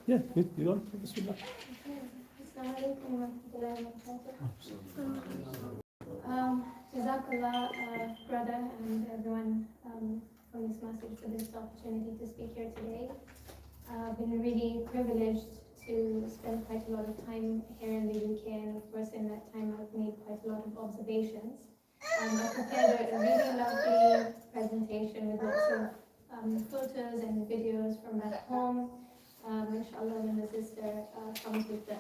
Yeah, you want to Bismillah. Jazakallah, brother, and everyone from this message for this opportunity to speak here today. I've been really privileged to spend quite a lot of time here in the UK, and of course in that time I've made quite a lot of observations. I prepared a really lovely presentation with lots of photos and videos from back home. Inshallah, when the sister comes with the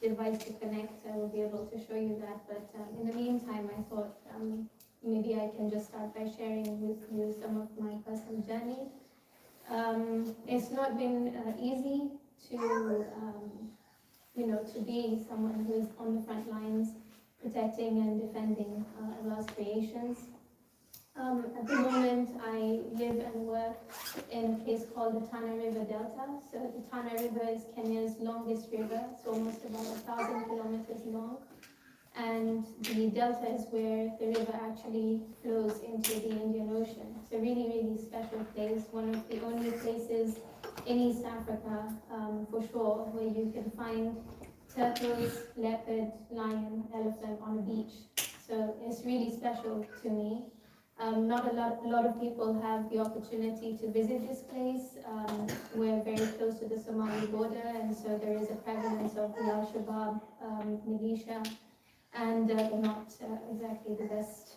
device to connect, I will be able to show you that. But in the meantime, I thought maybe I can just start by sharing with you some of my personal journey. It's not been easy to, to be someone who is on the front lines, protecting and defending Allah's creations. At the moment, I live and work in a place called the Tana River Delta. So the Tana River is Kenya's longest river. It's almost about 1,000 kilometers long. And the delta is where the river actually flows into the Indian Ocean. It's a really, really special place, one of the only places in East Africa, for sure, where you can find turtles, leopard, lion, elephant on a beach. So it's really special to me. Not a lot of people have the opportunity to visit this place. We're very close to the Somali border, and so there is a prevalence of the Al-Shabaab militia, and they're not exactly the best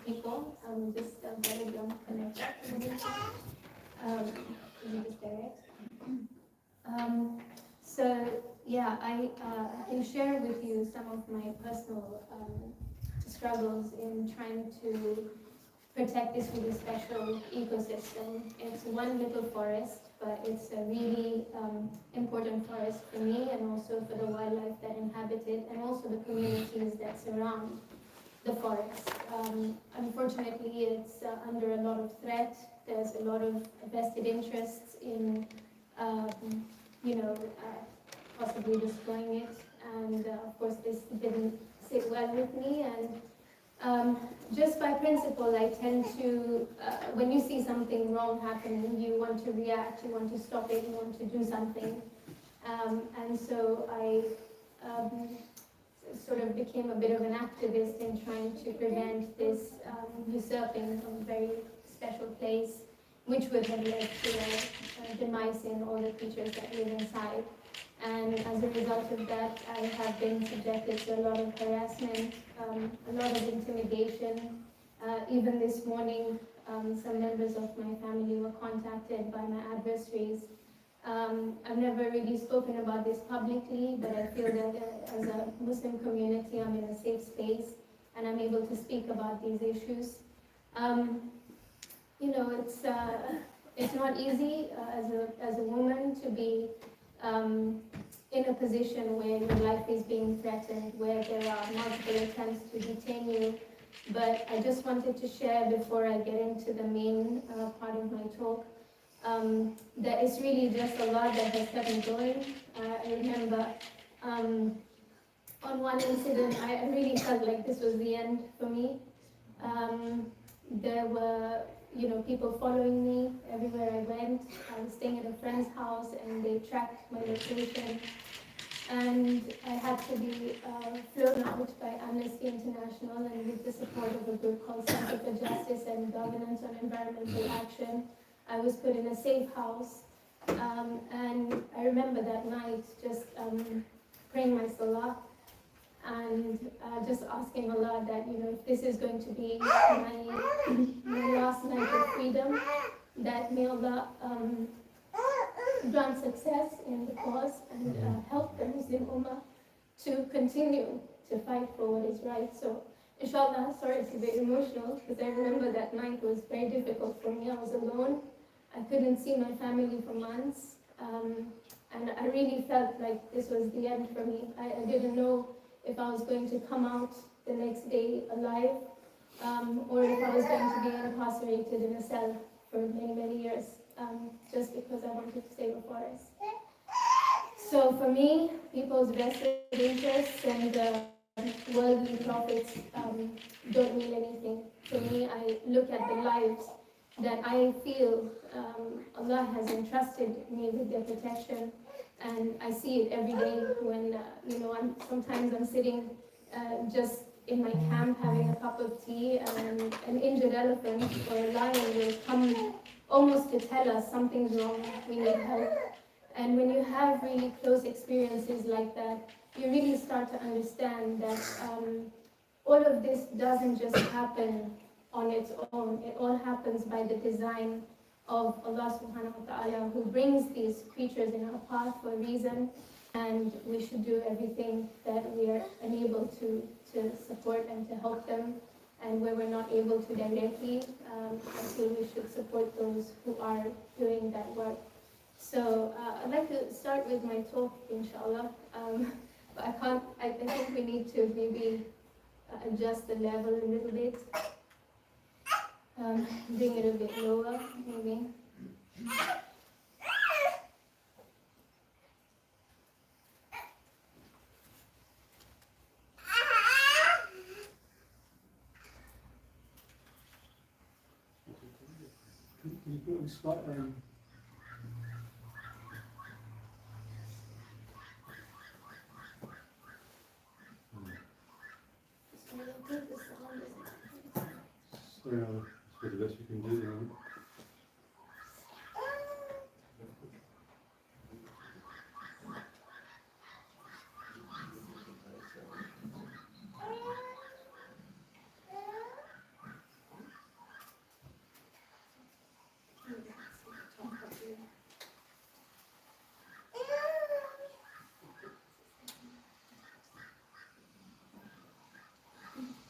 people. Just very young connected. Is it just direct? So yeah, I can share with you some of my personal struggles in trying to protect this really special ecosystem. It's one little forest, but it's a really important forest for me and also for the wildlife that inhabit it and also the communities that surround the forest. Unfortunately, it's under a lot of threat. There's a lot of vested interests in, possibly destroying it. And of course, this didn't sit well with me. And just by principle, I tend to, when you see something wrong happening, you want to react, you want to stop it, you want to do something. And so I sort of became a bit of an activist in trying to prevent this usurping of a very special place, which would have led to a demise in all the creatures that live inside. And as a result of that, I have been subjected to a lot of harassment, a lot of intimidation. Even this morning, some members of my family were contacted by my adversaries. I've never really spoken about this publicly, but I feel that as a Muslim community, I'm in a safe space and I'm able to speak about these issues. It's not easy as a woman to be in a position where your life is being threatened, where there are multiple attempts to detain you. But I just wanted to share before I get into the main part of my talk that it's really just a lot that has kept me going. I remember on one incident, I really felt like this was the end for me. There were people following me everywhere I went. I was staying at a friend's house and they tracked my location. And I had to be flown out by Amnesty International and with the support of a group called Center for Justice and Governance on Environmental Action. I was put in a safe house. And I remember that night just praying my salah and just asking Allah that, if this is going to be my last night of freedom, that may Allah grant success in the cause and help the Muslim Ummah to continue to fight for what is right. So, inshallah, sorry it's a bit emotional because I remember that night was very difficult for me. I was alone. I couldn't see my family for months. And I really felt like this was the end for me. I didn't know if I was going to come out the next day alive, or if I was going to be incarcerated in a cell for many, many years, just because I wanted to save a forest. So for me, people's vested interests and worldly prophets don't mean anything. To me, I look at the lives that I feel Allah has entrusted me with their protection, and I see it every day when sometimes I'm sitting just in my camp having a cup of tea, and an injured elephant or a lion will come almost to tell us something's wrong, we need help. And when you have really close experiences like that, you really start to understand that all of this doesn't just happen on its own. It all happens by the design of Allah subhanahu wa ta'ala, who brings these creatures in our path for a reason, and we should do everything that we are unable to support and to help them. And where we're not able to directly, I feel we should support those who are doing that work. So I'd like to start with my talk, inshallah. But I think we need to maybe adjust the level a little bit. Bring it a bit lower, maybe. Can you put a slight, So the best you can do then.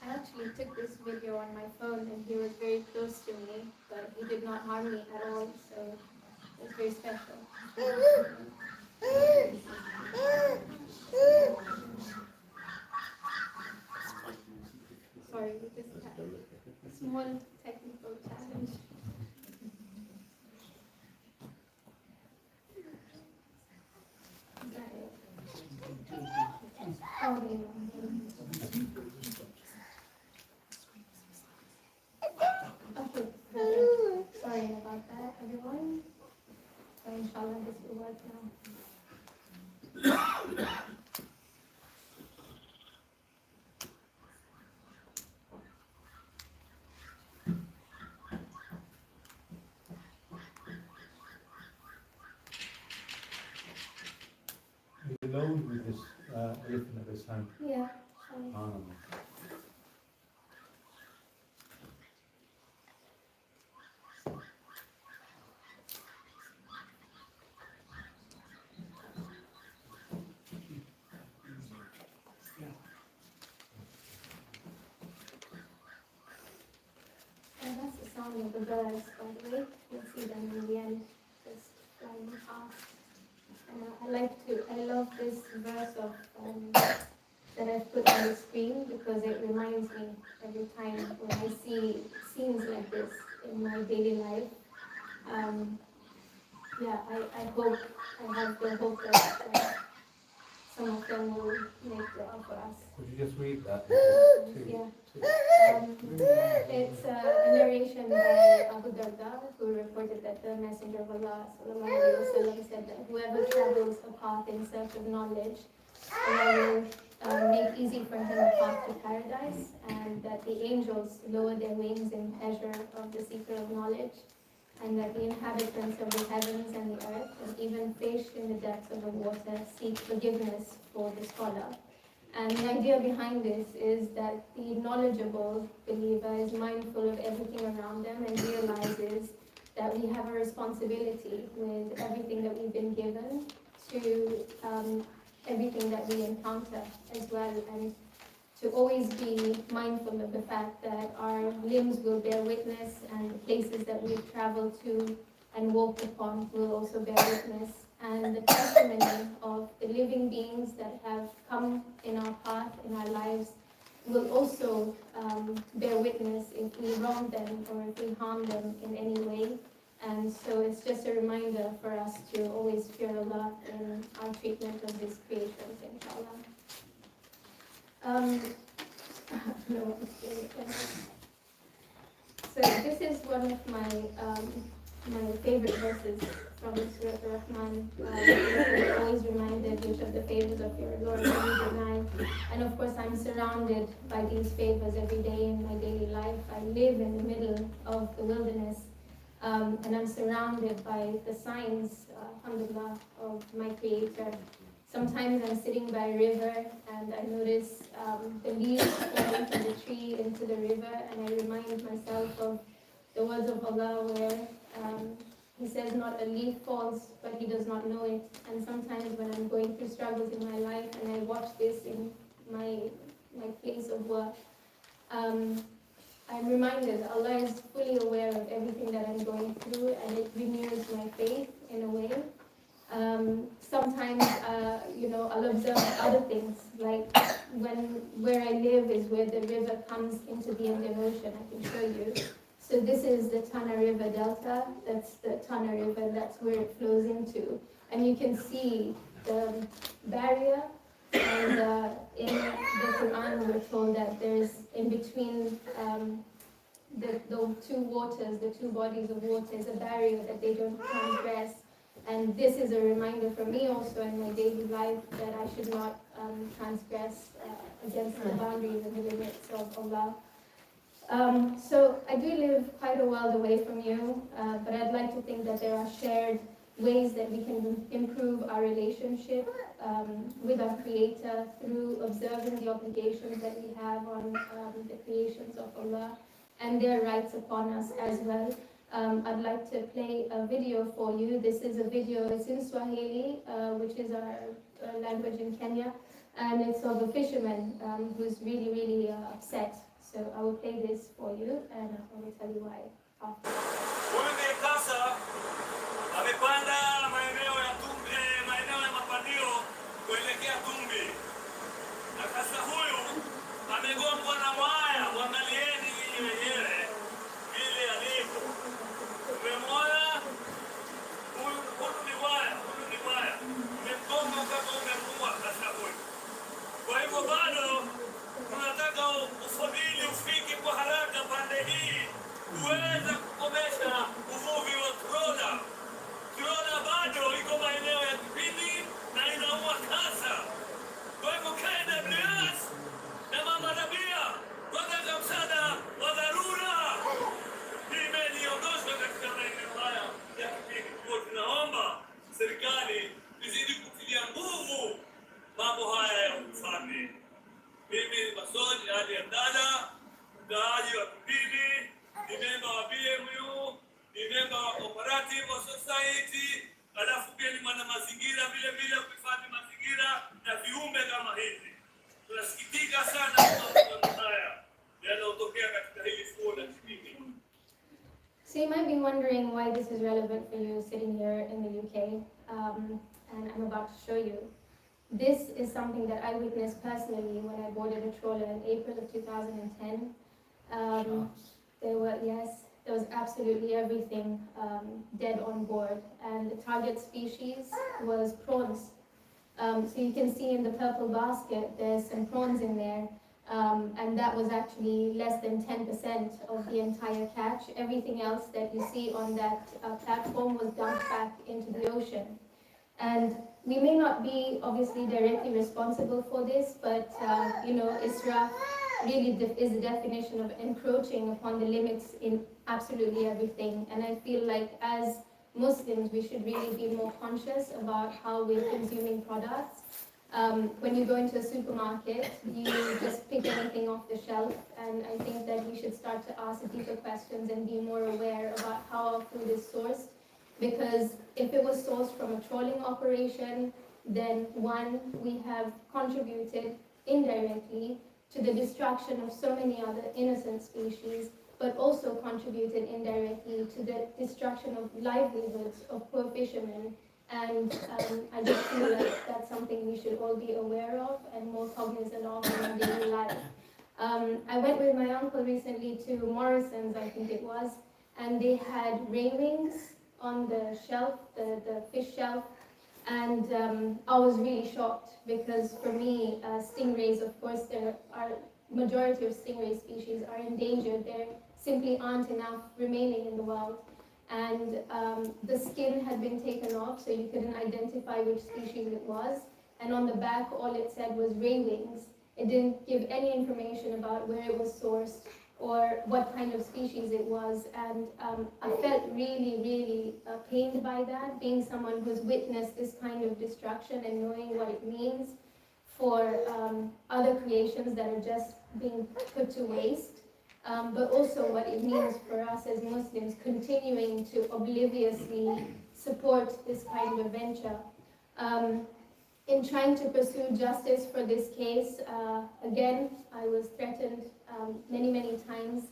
I actually took this video on my phone, and he was very close to me, but he did not harm me at all, so it's very special. Sorry, we just had a small technical challenge. Is that it? Oh, yeah. Okay, sorry about that, everyone. So inshallah this will work now. you're alone with this elephant at this time. Yeah, sorry. That's the sound of the birds, by the way. You'll see them in the end, just flying past. And I love this verse of that I've put on the screen, because it reminds me every time when I see scenes like this in my daily life. I hope, I have the hope that some of them will make dua for us. Could you just read that? Yeah. It's a narration by Abu Darda, who reported that the Messenger of Allah ﷺ said that whoever travels a path in search of knowledge, Allah will make easy for him a path to paradise, and that the angels lower their wings in pleasure of the seeker of knowledge, and that the inhabitants of the heavens and the earth, and even fish in the depths of the water, seek forgiveness for the scholar. And the idea behind this is that the knowledgeable believer is mindful of everything around them and realizes that we have a responsibility with everything that we've been given to everything that we encounter as well, and to always be mindful of the fact that our limbs will bear witness, and the places that we've traveled to and walked upon will also bear witness, and the testimony of the living beings that have come in our path, in our lives, will also bear witness if we wrong them or if we harm them in any way. And so it's just a reminder for us to always fear Allah in our treatment of His creations, inshallah. No, it's really. So this is one of my favorite verses from Surah Ar-Rahman. We're always reminded which of the favors of your Lord do you deny. And of course, I'm surrounded by these favors every day in my daily life. I live in the middle of the wilderness, and I'm surrounded by the signs, alhamdulillah, of my Creator. Sometimes I'm sitting by a river and I notice the leaves falling from the tree into the river, and I remind myself of the words of Allah where He says not a leaf falls but He does not know it. And sometimes when I'm going through struggles in my life and I watch this in my place of work, I'm reminded Allah is fully aware of everything that I'm going through, and it renews my faith in a way. Sometimes, I'll observe other things, like where I live is where the river comes into the Indian Ocean. I can show you. So this is the Tana River Delta. That's the Tana River. That's where it flows into, and you can see the barrier. And in the Quran, we're told that there's in between the two waters, the two bodies of water, is a barrier that they don't transgress. And this is a reminder for me also in my daily life that I should not transgress against the boundaries and the limits of Allah. So I do live quite a world away from you, but I'd like to think that there are shared ways that we can improve our relationship with our Creator through observing the obligations that we have on the creations of Allah and their rights upon us as well. I'd like to play a video for you. This is a video, it's in Swahili, which is our language in Kenya, and it's of a fisherman who's really, really upset. So I will play this for you, and I will tell you why after. Huyu ndiye kasa amepanda maeneo ya Tumbi, maeneo ya mapandio kuelekea Tumbi, na kasa huyu amegongwa na waya. Mwangalieni nyinyi wenyewe vile alivyo. Umemwona huyu ni waya, umemgonga mpaka umemuua kasa huyu. Kwa hivyo bado tunataka ufadhili ufike kwa haraka pande hii uweze kukomesha uvuvi wa trona. Trona bado iko maeneo ya kipindi na inaua kasa. Kwa hivyo KWS na Mama Raabia wataka msaada wa dharura. Hii meli iondoshwe katika maeneo haya ya kipindi. Kwa tunaomba serikali izidi kutilia nguvu mambo haya ya uhifadhi. Mimi ni Masoni Ali Abdalla, mkaaji wa Kipindi, ni memba wa BMU, ni memba wa Cooperative Society, alafu pia ni mwana mazingira vile vile kuhifadhi mazingira na viumbe kama hivi. Tunasikitika sana kwa mambo haya yanayotokea katika hili fuo la Kipindi. So you might be wondering why this is relevant for you sitting here in the UK, and I'm about to show you. This is something that I witnessed personally when I boarded a trawler in April of 2010. There was absolutely everything dead on board, and the target species was prawns. So you can see in the purple basket, there's some prawns in there, and that was actually less than 10% of the entire catch. Everything else that you see on that platform was dumped back into the ocean. And we may not be obviously directly responsible for this, but Israf really is the definition of encroaching upon the limits in absolutely everything. And I feel like as Muslims, we should really be more conscious about how we're consuming products. When you go into a supermarket, you just pick anything off the shelf, and I think that we should start to ask deeper questions and be more aware about how our food is sourced. Because if it was sourced from a trawling operation, then one, we have contributed indirectly to the destruction of so many other innocent species, but also contributed indirectly to the destruction of livelihoods of poor fishermen. And I just feel like that's something we should all be aware of and more cognizant of in our daily life. I went with my uncle recently to Morrison's, I think it was, and they had railings on the shelf, the fish shelf, And I was really shocked because for me, stingrays, of course, there are majority of stingray species are endangered. There simply aren't enough remaining in the wild. And the skin had been taken off, so you couldn't identify which species it was. And on the back, all it said was ray wings. It didn't give any information about where it was sourced or what kind of species it was. And I felt really, really pained by that, being someone who's witnessed this kind of destruction and knowing what it means for other creations that are just being put to waste, but also what it means for us as Muslims continuing to obliviously support this kind of venture. In trying to pursue justice for this case, again, I was threatened many, many times.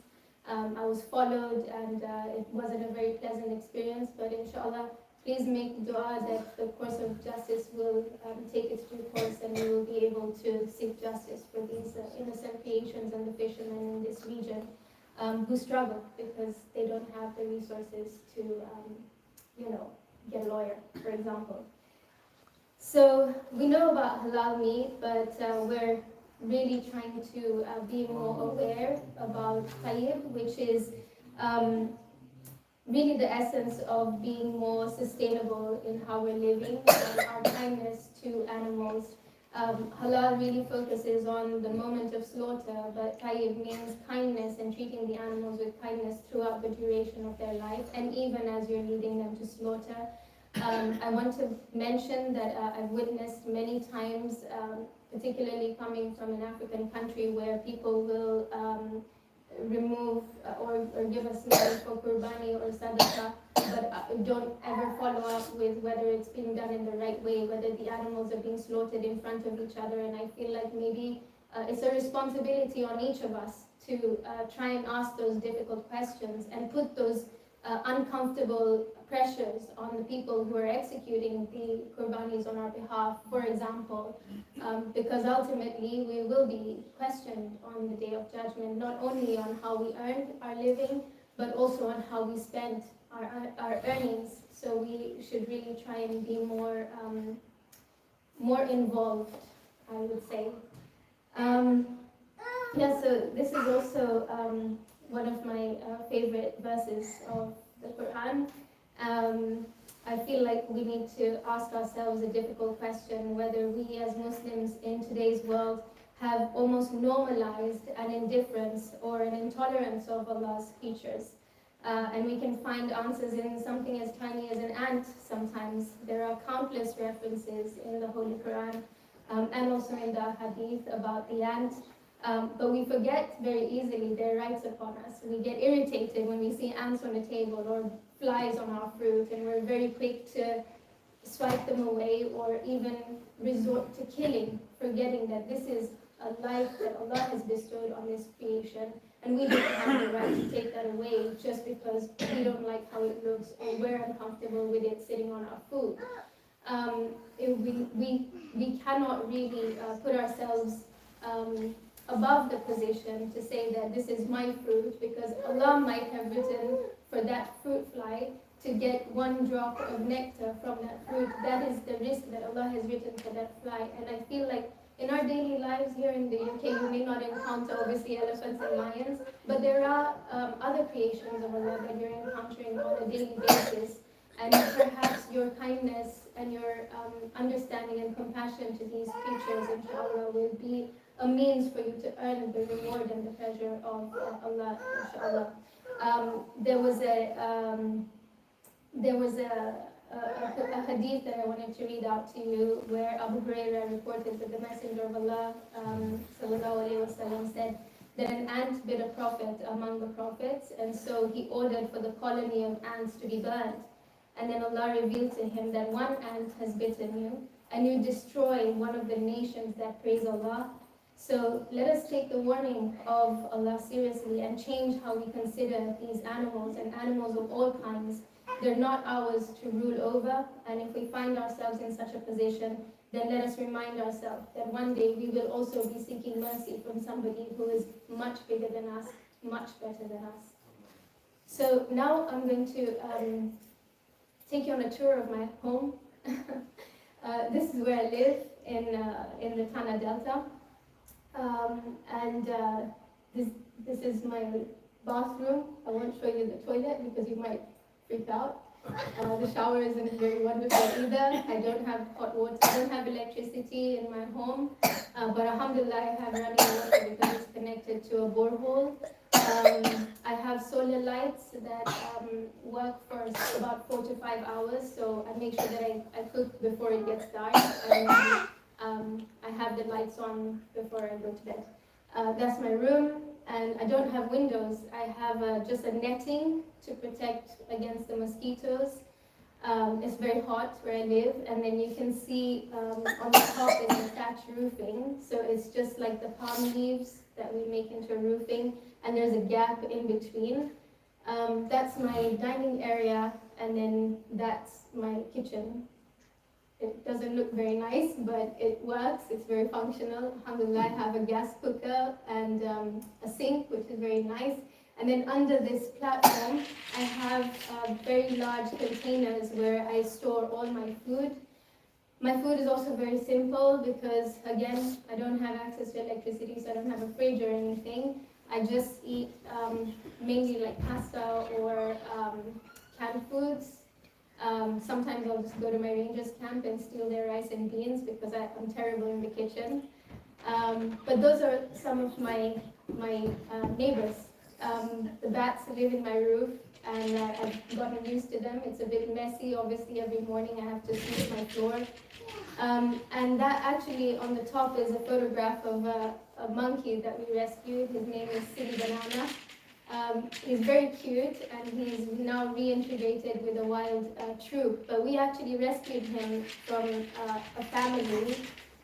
I was followed, and it wasn't a very pleasant experience, but inshallah, please make dua that the course of justice will take its due course and we will be able to seek justice for these innocent creations and the fishermen in this region who struggle because they don't have the resources to, get a lawyer, for example. So we know about halal meat, but we're really trying to be more aware about tayyib, which is really the essence of being more sustainable in how we're living and our kindness to animals. Halal really focuses on the moment of slaughter, but tayyib means kindness and treating the animals with kindness throughout the duration of their life and even as you're leading them to slaughter. I want to mention that I've witnessed many times, particularly coming from an African country, where people will remove or give us money for qurbani or sadaqah, but don't ever follow up with whether it's being done in the right way, whether the animals are being slaughtered in front of each other. And I feel like maybe it's a responsibility on each of us to try and ask those difficult questions and put those uncomfortable pressures on the people who are executing the qurbanis on our behalf, for example, because ultimately we will be questioned on the Day of Judgment, not only on how we earned our living, but also on how we spent our earnings. So we should really try and be more involved, I would say. So this is also one of my favorite verses of the Quran. I feel like we need to ask ourselves a difficult question, whether we as Muslims in today's world have almost normalized an indifference or an intolerance of Allah's creatures. And we can find answers in something as tiny as an ant sometimes. There are countless references in the Holy Quran and also in the Hadith about the ant. But we forget very easily their rights upon us. We get irritated when we see ants on a table or flies on our fruit, and we're very quick to swipe them away or even resort to killing, forgetting that this is a life that Allah has bestowed on this creation, and we don't have the right to take that away just because we don't like how it looks or we're uncomfortable with it sitting on our food. We cannot really put ourselves above the position to say that this is my fruit, because Allah might have written for that fruit fly to get one drop of nectar from that fruit. That is the risk that Allah has written for that fly. And I feel like in our daily lives here in the UK, you may not encounter obviously elephants and lions, but there are other creations of Allah that you're encountering on a daily basis. And perhaps your kindness and your understanding and compassion to these creatures, inshallah, will be a means for you to earn the reward and the pleasure of Allah, inshallah. There was a hadith that I wanted to read out to you, where Abu Hurairah reported that the Messenger of Allah sallallahu alaihi wasallam said that an ant bit a prophet among the prophets, and so he ordered for the colony of ants to be burned. And then Allah revealed to him that one ant has bitten you, and you destroy one of the nations that praise Allah. So let us take the warning of Allah seriously and change how we consider these animals and animals of all kinds. They're not ours to rule over, and if we find ourselves in such a position, then let us remind ourselves that one day we will also be seeking mercy from somebody who is much bigger than us, much better than us. So now I'm going to take you on a tour of my home. This is where I live in the Tana Delta. And this is my bathroom. I won't show you the toilet because you might freak out. The shower isn't very wonderful either. I don't have hot water. I don't have electricity in my home. But alhamdulillah, I have running water because it's connected to a borehole. I have solar lights that work for about 4 to 5 hours. So I make sure that I cook before it gets dark. And I have the lights on before I go to bed. That's my room, and I don't have windows. I have just a netting to protect against the mosquitoes. It's very hot where I live, and then you can see on the top is the thatch roofing. So it's just like the palm leaves that we make into roofing, and there's a gap in between. That's my dining area, and then that's my kitchen. It doesn't look very nice, but it works. It's very functional. Alhamdulillah, I have a gas cooker and a sink, which is very nice. And then under this platform, I have very large containers where I store all my food. My food is also very simple because, again, I don't have access to electricity, so I don't have a fridge or anything. I just eat mainly like pasta or canned foods. Sometimes I'll just go to my rangers camp and steal their rice and beans because I'm terrible in the kitchen. But those are some of my neighbors. The bats live in my roof, and I've gotten used to them. It's a bit messy. Obviously, every morning I have to sweep my floor. And that actually on the top is a photograph of a monkey that we rescued. His name is Silly Banana. He's very cute, and he's now reintegrated with a wild troop. But we actually rescued him from a family.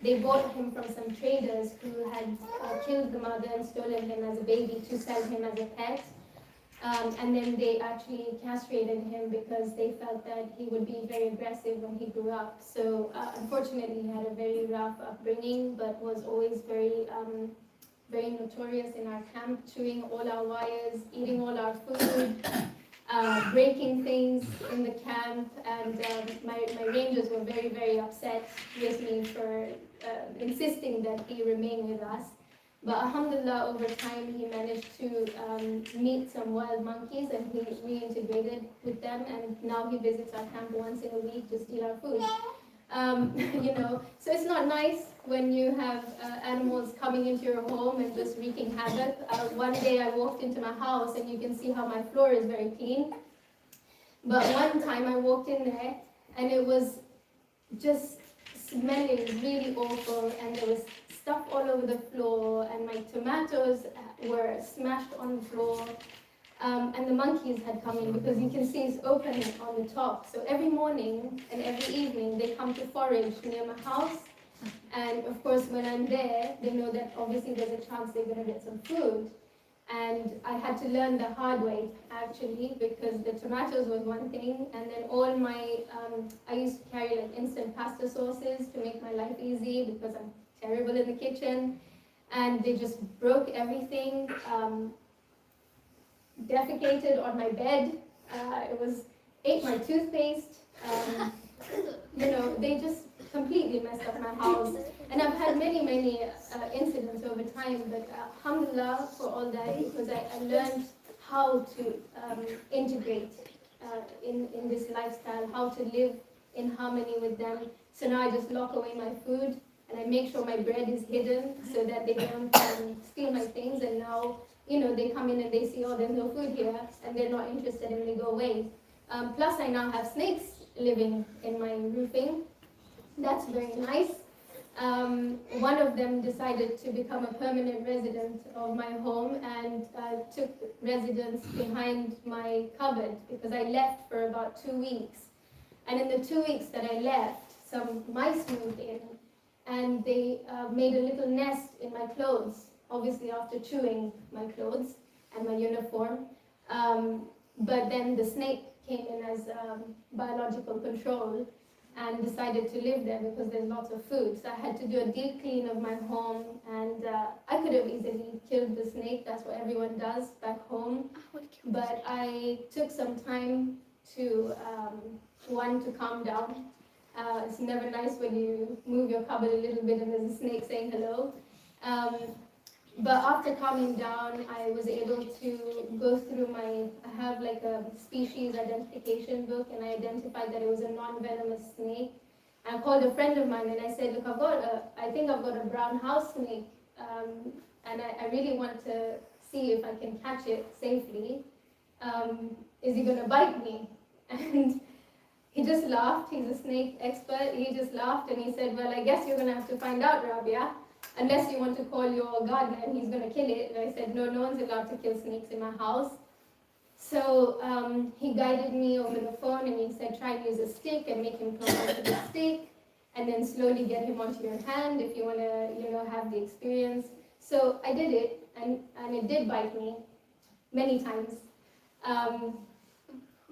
They bought him from some traders who had killed the mother and stolen him as a baby to sell him as a pet. And then they actually castrated him because they felt that he would be very aggressive when he grew up. So unfortunately, he had a very rough upbringing, but was always very notorious in our camp, chewing all our wires, eating all our food, breaking things in the camp. And my rangers were very, very upset with me for insisting that he remain with us. But alhamdulillah, over time, he managed to meet some wild monkeys, and he reintegrated with them, and now he visits our camp once in a week to steal our food. So it's not nice when you have animals coming into your home and just wreaking havoc. One day I walked into my house, and you can see how my floor is very clean. But one time I walked in there, and it was just smelling really awful, and there was stuff all over the floor, and my tomatoes were smashed on the floor. And the monkeys had come in because you can see it's open on the top. So every morning and every evening they come to forage near my house. And of course when I'm there, they know that obviously there's a chance they're going to get some food. And I had to learn the hard way actually, because the tomatoes was one thing, and then all my, I used to carry like instant pasta sauces to make my life easy because I'm terrible in the kitchen. And they just broke everything. Defecated on my bed. Ate my toothpaste. They just completely messed up my house. And I've had many incidents over time, but alhamdulillah for all that, because I learned how to integrate in this lifestyle, how to live in harmony with them. So now I just lock away my food, and I make sure my bread is hidden so that they don't steal my things. And now, they come in and they see, oh, there's no food here, and they're not interested, and they go away. Plus, I now have snakes living in my roofing. That's very nice. One of them decided to become a permanent resident of my home and took residence behind my cupboard because I left for about 2 weeks. And in the 2 weeks that I left, some mice moved in, and they made a little nest in my clothes, obviously after chewing my clothes and my uniform. But then the snake came in as biological control and decided to live there because there's lots of food. So I had to do a deep clean of my home, and I could have easily killed the snake. That's what everyone does back home. But I took some time to, one, to calm down, It's never nice when you move your cupboard a little bit and there's a snake saying hello. But after calming down, I was able to go through I have like a species identification book, and I identified that it was a non-venomous snake. I called a friend of mine and I said, look, I think I've got a brown house snake, and I really want to see if I can catch it safely. Is he going to bite me? And he just laughed. He's a snake expert. He just laughed and he said, well, I guess you're going to have to find out, Raabia, unless you want to call your gardener and he's going to kill it. And I said, no, no one's allowed to kill snakes in my house. So he guided me over the phone and he said, try and use a stick and make him climb onto the stick, and then slowly get him onto your hand if you want to, have the experience. So I did it, and it did bite me many times.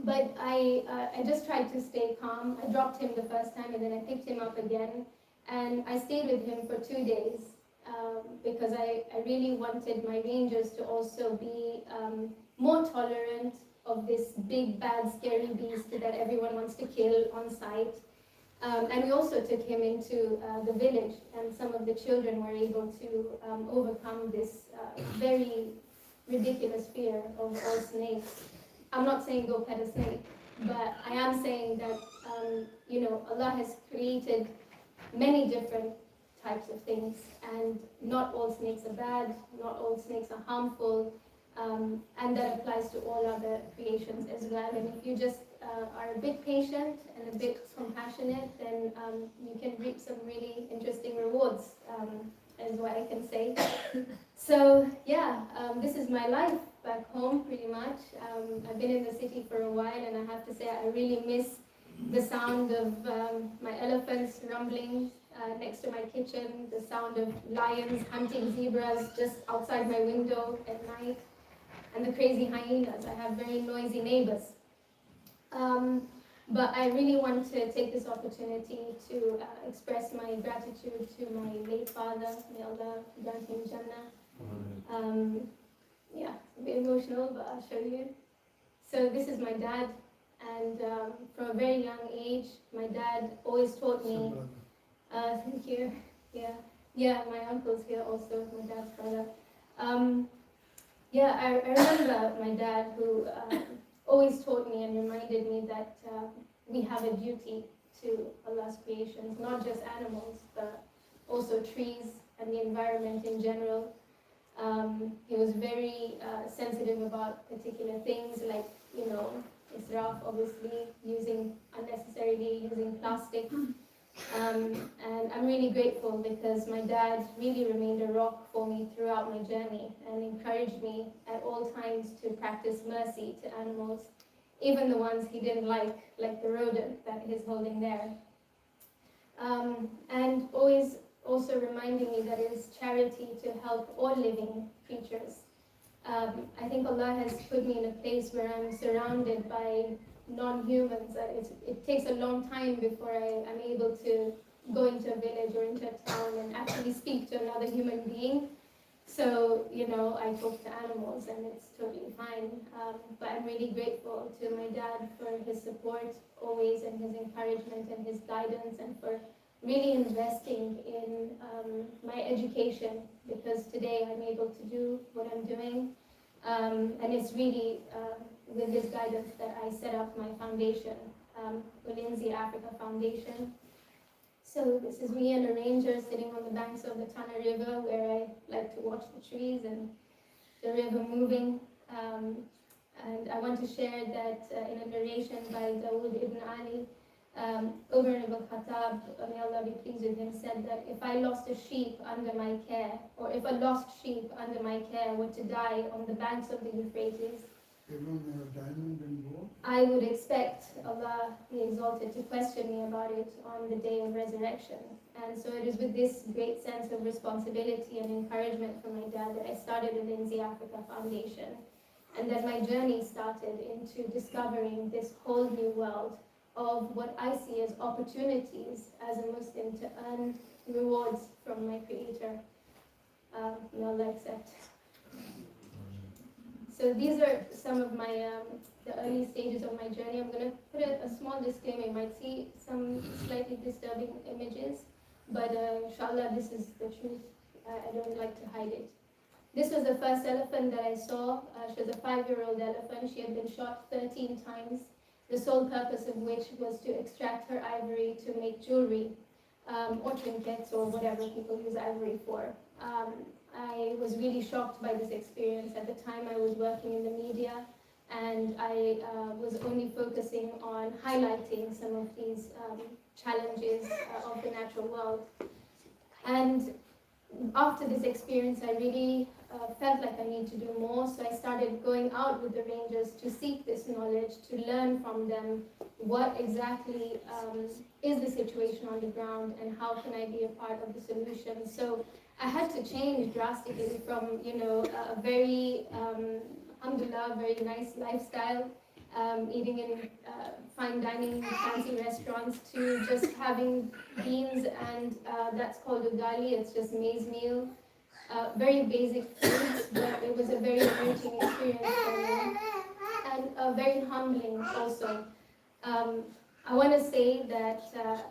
But I just tried to stay calm. I dropped him the first time and then I picked him up again. And I stayed with him for 2 days because I really wanted my rangers to also be more tolerant of this big, bad, scary beast that everyone wants to kill on sight. And we also took him into the village, and some of the children were able to overcome this very ridiculous fear of all snakes. I'm not saying go pet a snake, but I am saying that, Allah has created many different types of things, and not all snakes are bad, not all snakes are harmful, and that applies to all other creations as well. And if you just are a bit patient and a bit compassionate, then you can reap some really interesting rewards, is what I can say. So yeah, this is my life back home pretty much. I've been in the city for a while, and I have to say I really miss the sound of my elephants rumbling next to my kitchen, the sound of lions hunting zebras just outside my window at night, and the crazy hyenas. I have very noisy neighbors. But I really want to take this opportunity to express my gratitude to my late father. May Allah grant him Jannah. Yeah, it's a bit emotional, but I'll show you. So this is my dad, and from a very young age, my dad always taught me. Thank you. Yeah, my uncle's here also, my dad's brother. I remember my dad who always taught me and reminded me that we have a duty to Allah's creations, not just animals, but also trees and the environment in general. He was very sensitive about particular things like, israf, obviously, unnecessarily using plastic. And I'm really grateful because my dad really remained a rock for me throughout my journey and encouraged me at all times to practice mercy to animals, even the ones he didn't like the rodent that he's holding there. And always also reminding me that it is charity to help all living creatures. I think Allah has put me in a place where I'm surrounded by non-humans. It takes a long time before I'm able to go into a village or into a town and actually speak to another human being. So, I talk to animals and it's totally fine. But I'm really grateful to my dad for his support always, and his encouragement and his guidance, and for really investing in my education, because today I'm able to do what I'm doing. And it's really with his guidance that I set up my foundation, Ulinzi Africa Foundation. So this is me and a ranger sitting on the banks of the Tana River, where I like to watch the trees and the river moving. And I want to share that in a narration by Dawood ibn Ali, Umar ibn Khattab, may Allah be pleased with him, said that if I lost a sheep under my care, or if a lost sheep under my care were to die on the banks of the Euphrates, I would expect Allah be exalted to question me about it on the day of resurrection. And so it is with this great sense of responsibility and encouragement from my dad that I started the Ulinzi Africa Foundation, and that my journey started into discovering this whole new world of what I see as opportunities as a Muslim to earn rewards from my Creator. May Allah accept. So these are some of my the early stages of my journey. I'm going to put a small disclaimer. You might see some slightly disturbing images, but inshallah, this is the truth. I don't like to hide it. This was the first elephant that I saw. She was a 5-year-old elephant. She had been shot 13 times, the sole purpose of which was to extract her ivory to make jewelry, or trinkets, or whatever people use ivory for. I was really shocked by this experience. At the time, I was working in the media, and I was only focusing on highlighting some of these challenges of the natural world. And after this experience, I really felt like I need to do more, so I started going out with the rangers to seek this knowledge, to learn from them what exactly is the situation on the ground and how can I be a part of the solution. So I had to change drastically from, a very, alhamdulillah, very nice lifestyle, eating in fine dining, fancy restaurants, to just having beans and that's called ugali. It's just maize meal. Very basic foods, but it was a very enriching experience for me, and very humbling also. I want to say that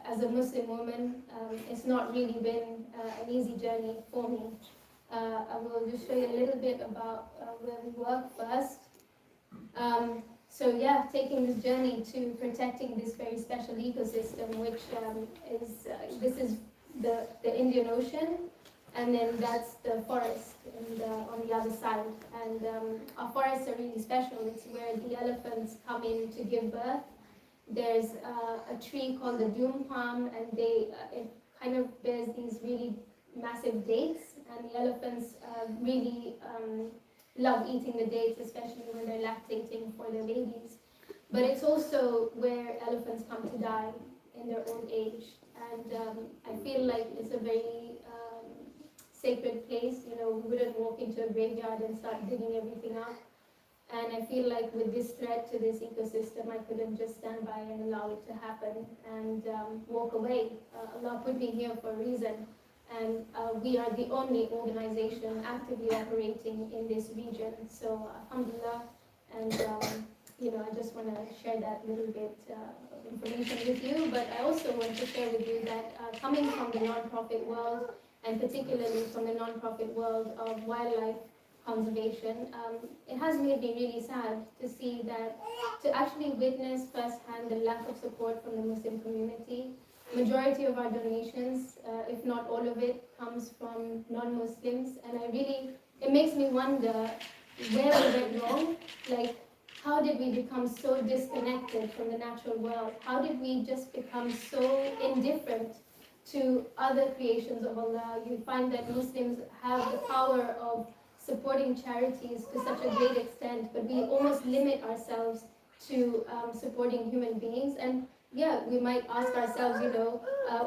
as a Muslim woman, it's not really been an easy journey for me. I will just show you a little bit about where we work first. So yeah, taking this journey to protecting this very special ecosystem, which this is the Indian Ocean, and then that's the forest on the other side. And our forests are really special. It's where the elephants come in to give birth. There's a tree called the doom palm, and it kind of bears these really massive dates, and the elephants really love eating the dates, especially when they're lactating for their babies. But it's also where elephants come to die in their old age, and I feel like it's a very sacred place. We wouldn't walk into a graveyard and start digging everything up. And I feel like with this threat to this ecosystem, I couldn't just stand by and allow it to happen and walk away. Allah put me here for a reason. And we are the only organization actively operating in this region. So, alhamdulillah, and I just want to share that little bit of information with you. But I also want to share with you that coming from the non-profit world, and particularly from the non-profit world of wildlife conservation, it has made me really sad to see that, to actually witness firsthand the lack of support from the Muslim community. Majority of our donations, if not all of it, comes from non-Muslims, and it makes me wonder where we went wrong. Like, how did we become so disconnected from the natural world? How did we just become so indifferent to other creations of Allah? You find that Muslims have the power of supporting charities to such a great extent, but we almost limit ourselves to supporting human beings. And yeah, we might ask ourselves,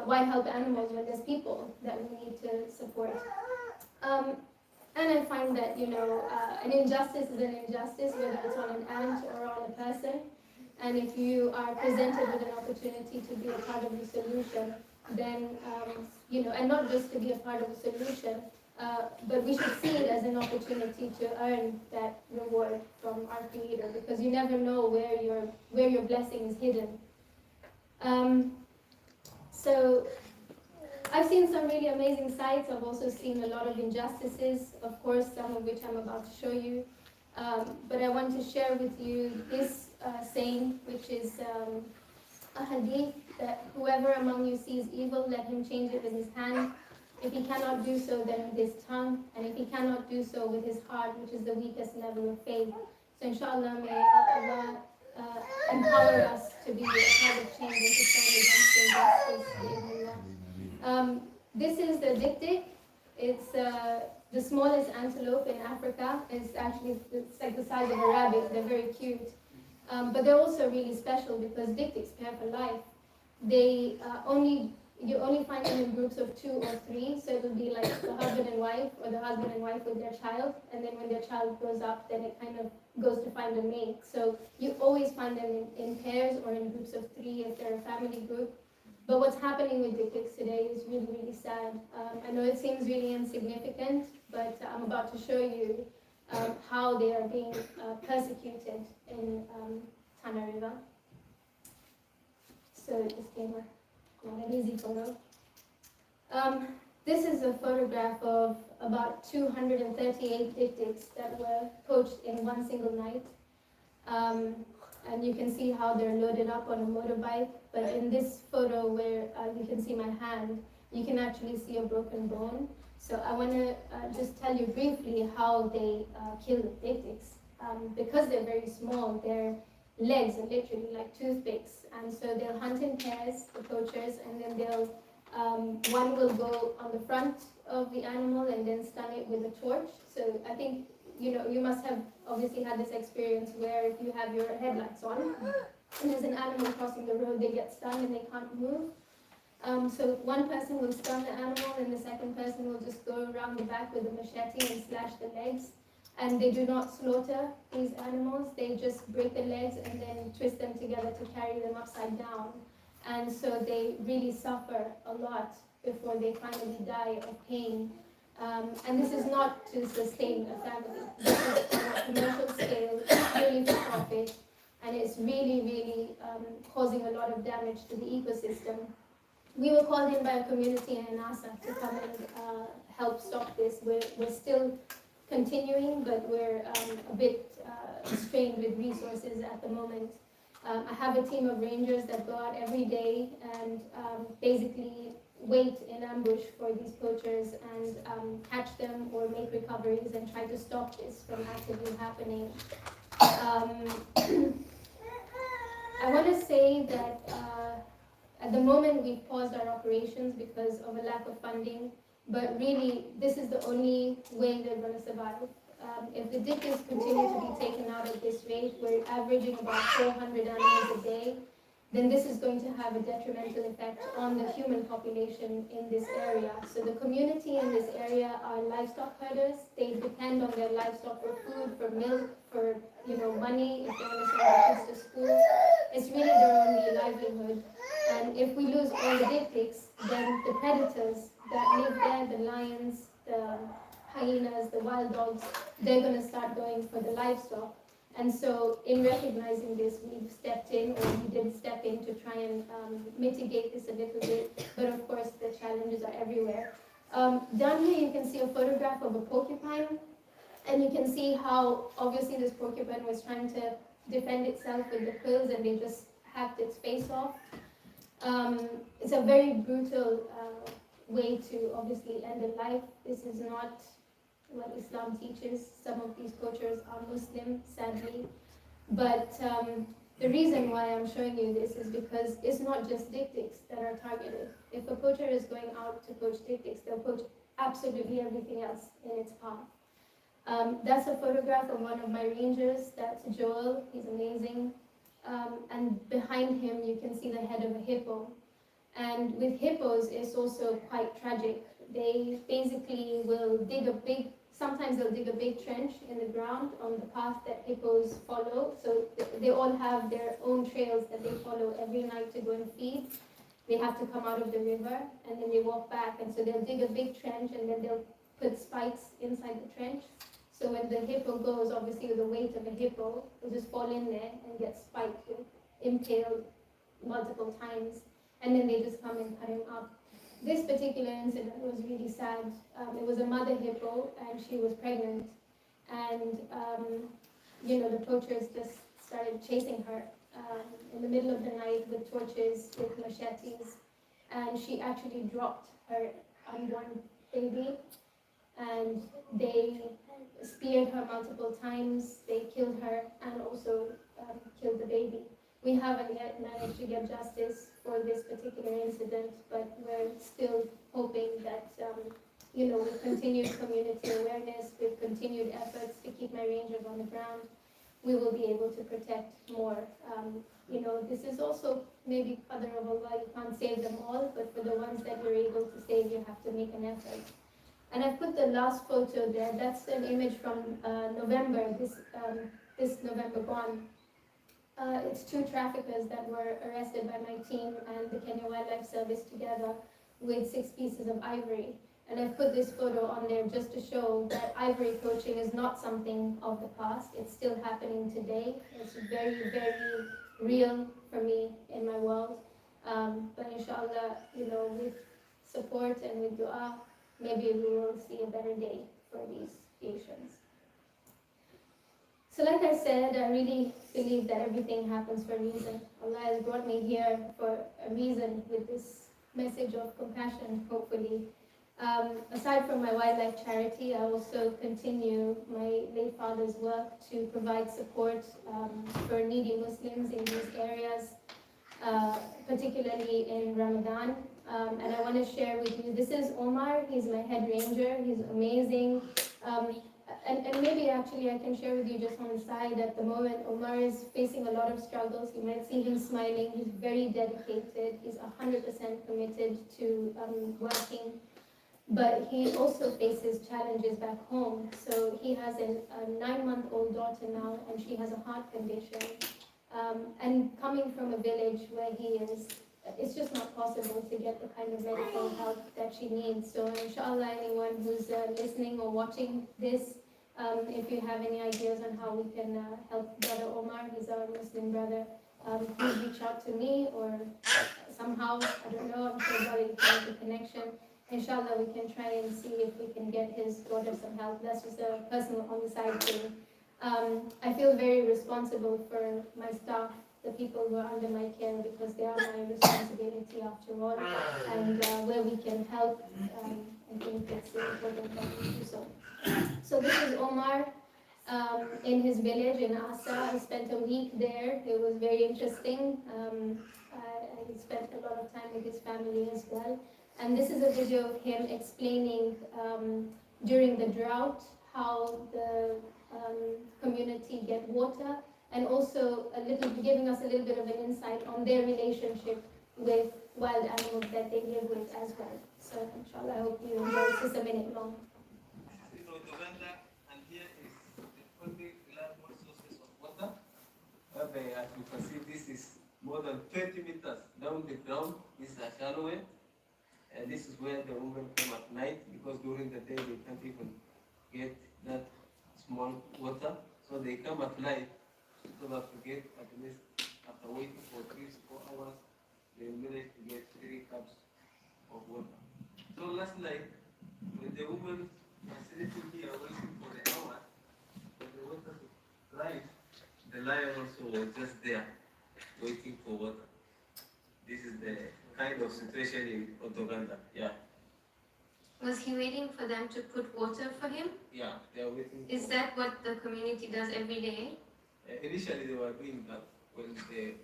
why help animals when there's people that we need to support? And I find that, an injustice is an injustice, whether it's on an ant or on a person. And if you are presented with an opportunity to be a part of the solution, then, and not just to be a part of the solution, but we should see it as an opportunity to earn that reward from our Creator, because you never know where your blessing is hidden. So I've seen some really amazing sights. I've also seen a lot of injustices, of course, some of which I'm about to show you. But I want to share with you this saying, which is a hadith, that whoever among you sees evil, let him change it with his hand. If he cannot do so, then with his tongue. And if he cannot do so, with his heart, which is the weakest level of faith. So inshallah, may Allah empower us to be a part of change and to stand against injustice. This is the dik-dik. It's the smallest antelope in Africa. It's like the size of a rabbit. They're very cute. But they're also really special because dik-diks pair for life. You only find them in groups of 2 or 3, so it will be like the husband and wife, or the husband and wife with their child, and then when their child grows up, then it kind of goes to find a mate. So you always find them in pairs or in groups of 3 if they're a family group. But what's happening with dik-diks today is really, really sad. I know it seems really insignificant, but I'm about to show you how they are being persecuted in Tana River. So disclaimer, not an easy photo. This is a photograph of about 238 dik-diks that were poached in one single night. And you can see how they're loaded up on a motorbike. But in this photo where you can see my hand, you can actually see a broken bone. So I want to just tell you briefly how they kill the dik-diks. Because they're very small, their legs are literally like toothpicks. And so they'll hunt in pairs, the poachers, and then they'll one will go on the front of the animal and then stun it with a torch. So I think, you must have obviously had this experience where if you have your headlights on and there's an animal crossing the road, they get stunned and they can't move. So one person will stun the animal and the second person will just go around the back with a machete and slash the legs. And they do not slaughter these animals, they just break the legs and then twist them together to carry them upside down. And so they really suffer a lot before they finally die of pain. And this is not to sustain a family. This is on a commercial scale, purely for profit, and it's really, really causing a lot of damage to the ecosystem. We were called in by a community in NASA to come and help stop this. We're still continuing, but we're a bit strained with resources at the moment. I have a team of rangers that go out every day and basically wait in ambush for these poachers and catch them or make recoveries and try to stop this from actively happening. I want to say that at the moment we've paused our operations because of a lack of funding, but really this is the only way they're going to survive. If the dik-diks continue to be taken out at this rate, we're averaging about 400 animals a day, then this is going to have a detrimental effect on the human population in this area. So the community in this area are livestock herders. They depend on their livestock for food, for milk, for money, if they want to send their kids to school. It's really their only livelihood. And if we lose all the dik-diks, then the predators that live there, the lions, the hyenas, the wild dogs, they're going to start going for the livestock. And so in recognizing this, we've stepped in, or we did step in to try and mitigate this a little bit. But of course, the challenges are everywhere. Down here, you can see a photograph of a porcupine. And you can see how obviously this porcupine was trying to defend itself with the quills, and they just hacked its face off. It's a very brutal way to obviously end a life. This is not what Islam teaches. Some of these poachers are Muslim, sadly. But the reason why I'm showing you this is because it's not just dik-diks that are targeted. If a poacher is going out to poach dik-diks, they'll poach absolutely everything else in its path. That's a photograph of one of my rangers. That's Joel. He's amazing. And behind him, you can see the head of a hippo. And with hippos, it's also quite tragic. They basically will sometimes they'll dig a big trench in the ground on the path that hippos follow. So they all have their own trails that they follow every night to go and feed. They have to come out of the river and then they walk back. And so they'll dig a big trench and then they'll put spikes inside the trench. So when the hippo goes, obviously with the weight of a hippo, it'll just fall in there and get spiked, impaled multiple times. And then they just come and cut him up. This particular incident was really sad. It was a mother hippo and she was pregnant. And, the poachers just started chasing her in the middle of the night with torches, with machetes. And she actually dropped her unborn baby. And they speared her multiple times. They killed her and also killed the baby. We haven't yet managed to get justice for this particular incident, but we're still hoping that, with continued community awareness, with continued efforts to keep my rangers on the ground, we will be able to protect more. This is also maybe qadr of Allah, you can't save them all, but for the ones that you're able to save, you have to make an effort. And I've put the last photo there. That's an image from November, this November gone. It's 2 traffickers that were arrested by my team and the Kenya Wildlife Service together with 6 pieces of ivory. And I've put this photo on there just to show that ivory poaching is not something of the past. It's still happening today. It's very, very real for me in my world. But inshallah, with support and with dua, maybe we will see a better day for these Asians. So like I said, I really believe that everything happens for a reason. Allah has brought me here for a reason with this message of compassion, hopefully. Aside from my wildlife charity, I also continue my late father's work to provide support for needy Muslims in these areas, particularly in Ramadan. And I want to share with you, this is Omar, he's my head ranger, he's amazing. And maybe actually I can share with you just on the side, at the moment Omar is facing a lot of struggles. You might see him smiling, he's very dedicated, he's 100% committed to working. But he also faces challenges back home. So he has a 9-month-old daughter now, and she has a heart condition. And coming from a village where he is, it's just not possible to get the kind of medical help that she needs. So inshallah, anyone who's listening or watching this, if you have any ideas on how we can help Brother Omar, he's our Muslim brother, please reach out to me or somehow, I don't know, I'm sure Brother you can make a connection. Inshallah, we can try and see if we can get his daughter some help. That's just a personal on the side thing. I feel very responsible for my staff, the people who are under my care, because they are my responsibility after all. And where we can help, I think it's important that we do so. So this is Omar in his village in Asa. I spent a week there. It was very interesting. I spent a lot of time with his family as well. And this is a video of him explaining during the drought how the community get water, and also giving us a little bit of an insight on their relationship with wild animals that they live with as well. So inshallah, I hope you enjoy. It's just a minute long. And here is the only reliable sources of water. As you can see, this is more than 20 meters down the ground. This is a shallow way. And this is where the women come at night, because during the day they can't even get that small water. So they come at night so that to get at least, after waiting for 3 to 4 hours, they manage to get 3 cups of water. So last night, when the women were sitting here waiting for the hour for the water to rise, the lion also was just there waiting for water. This is the kind of situation in Otoganda. Yeah. Was he waiting for them to put water for him? Yeah, they are waiting. Is that what the community does every day? Initially, they were doing that when there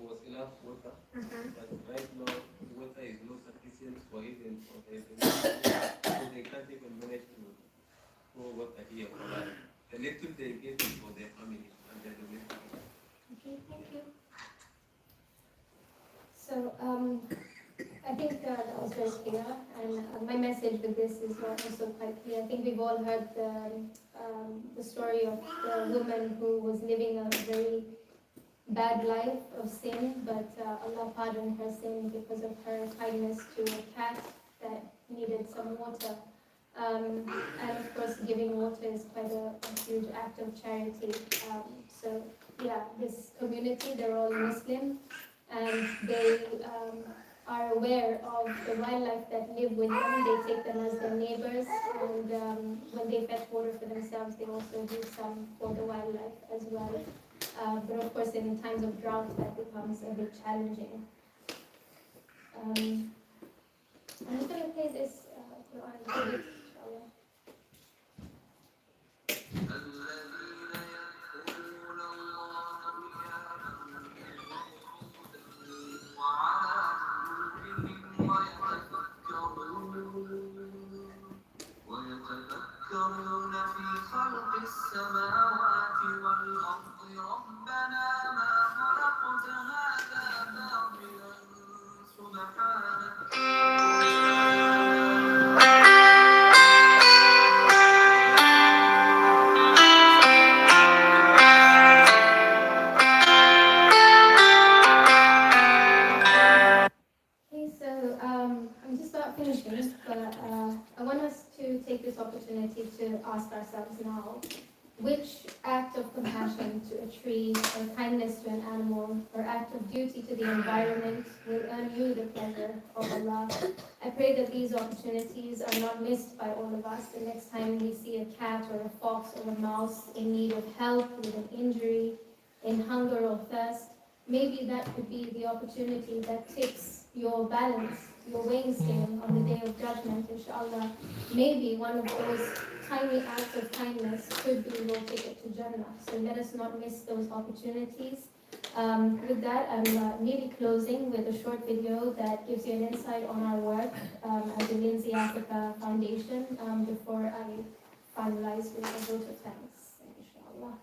was enough water. But right now, the water is not sufficient for even for the so they can't even manage to pour water here for life. The little they get is for their family and their domestic. Okay, thank you. So I think that was very clear, and my message with this is also quite clear. I think we've all heard the story of the woman who was living a very bad life of sin, but Allah pardoned her sin because of her kindness to a cat that needed some water. And of course, giving water is quite a huge act of charity. So yeah, this community, they're all Muslim, and they are aware of the wildlife that live with them. They take them as their neighbors, and when they fetch water for themselves, they also do some for the wildlife as well. But of course, in times of drought, that becomes a bit challenging. I'm just going to play this Quran, inshallah. ويتفكرون في خلق السماوات والأرض ربنا ما خلقت هذا باطلا سبحانك Okay, so I'm just about finishing, but I want this opportunity to ask ourselves now, which act of compassion to a tree, or kindness to an animal, or act of duty to the environment will earn you the pleasure of Allah? I pray that these opportunities are not missed by all of us. The next time we see a cat or a fox or a mouse in need of help with an injury, in hunger or thirst, maybe that could be the opportunity that tips your balance, your weighing scale on the day of judgment, inshallah. Maybe one of those tiny acts of kindness could be your ticket to Jannah. So let us not miss those opportunities. With that, I'm nearly closing with a short video that gives you an insight on our work at the Ulinzi Africa Foundation before I finalize with a vote of thanks, inshallah.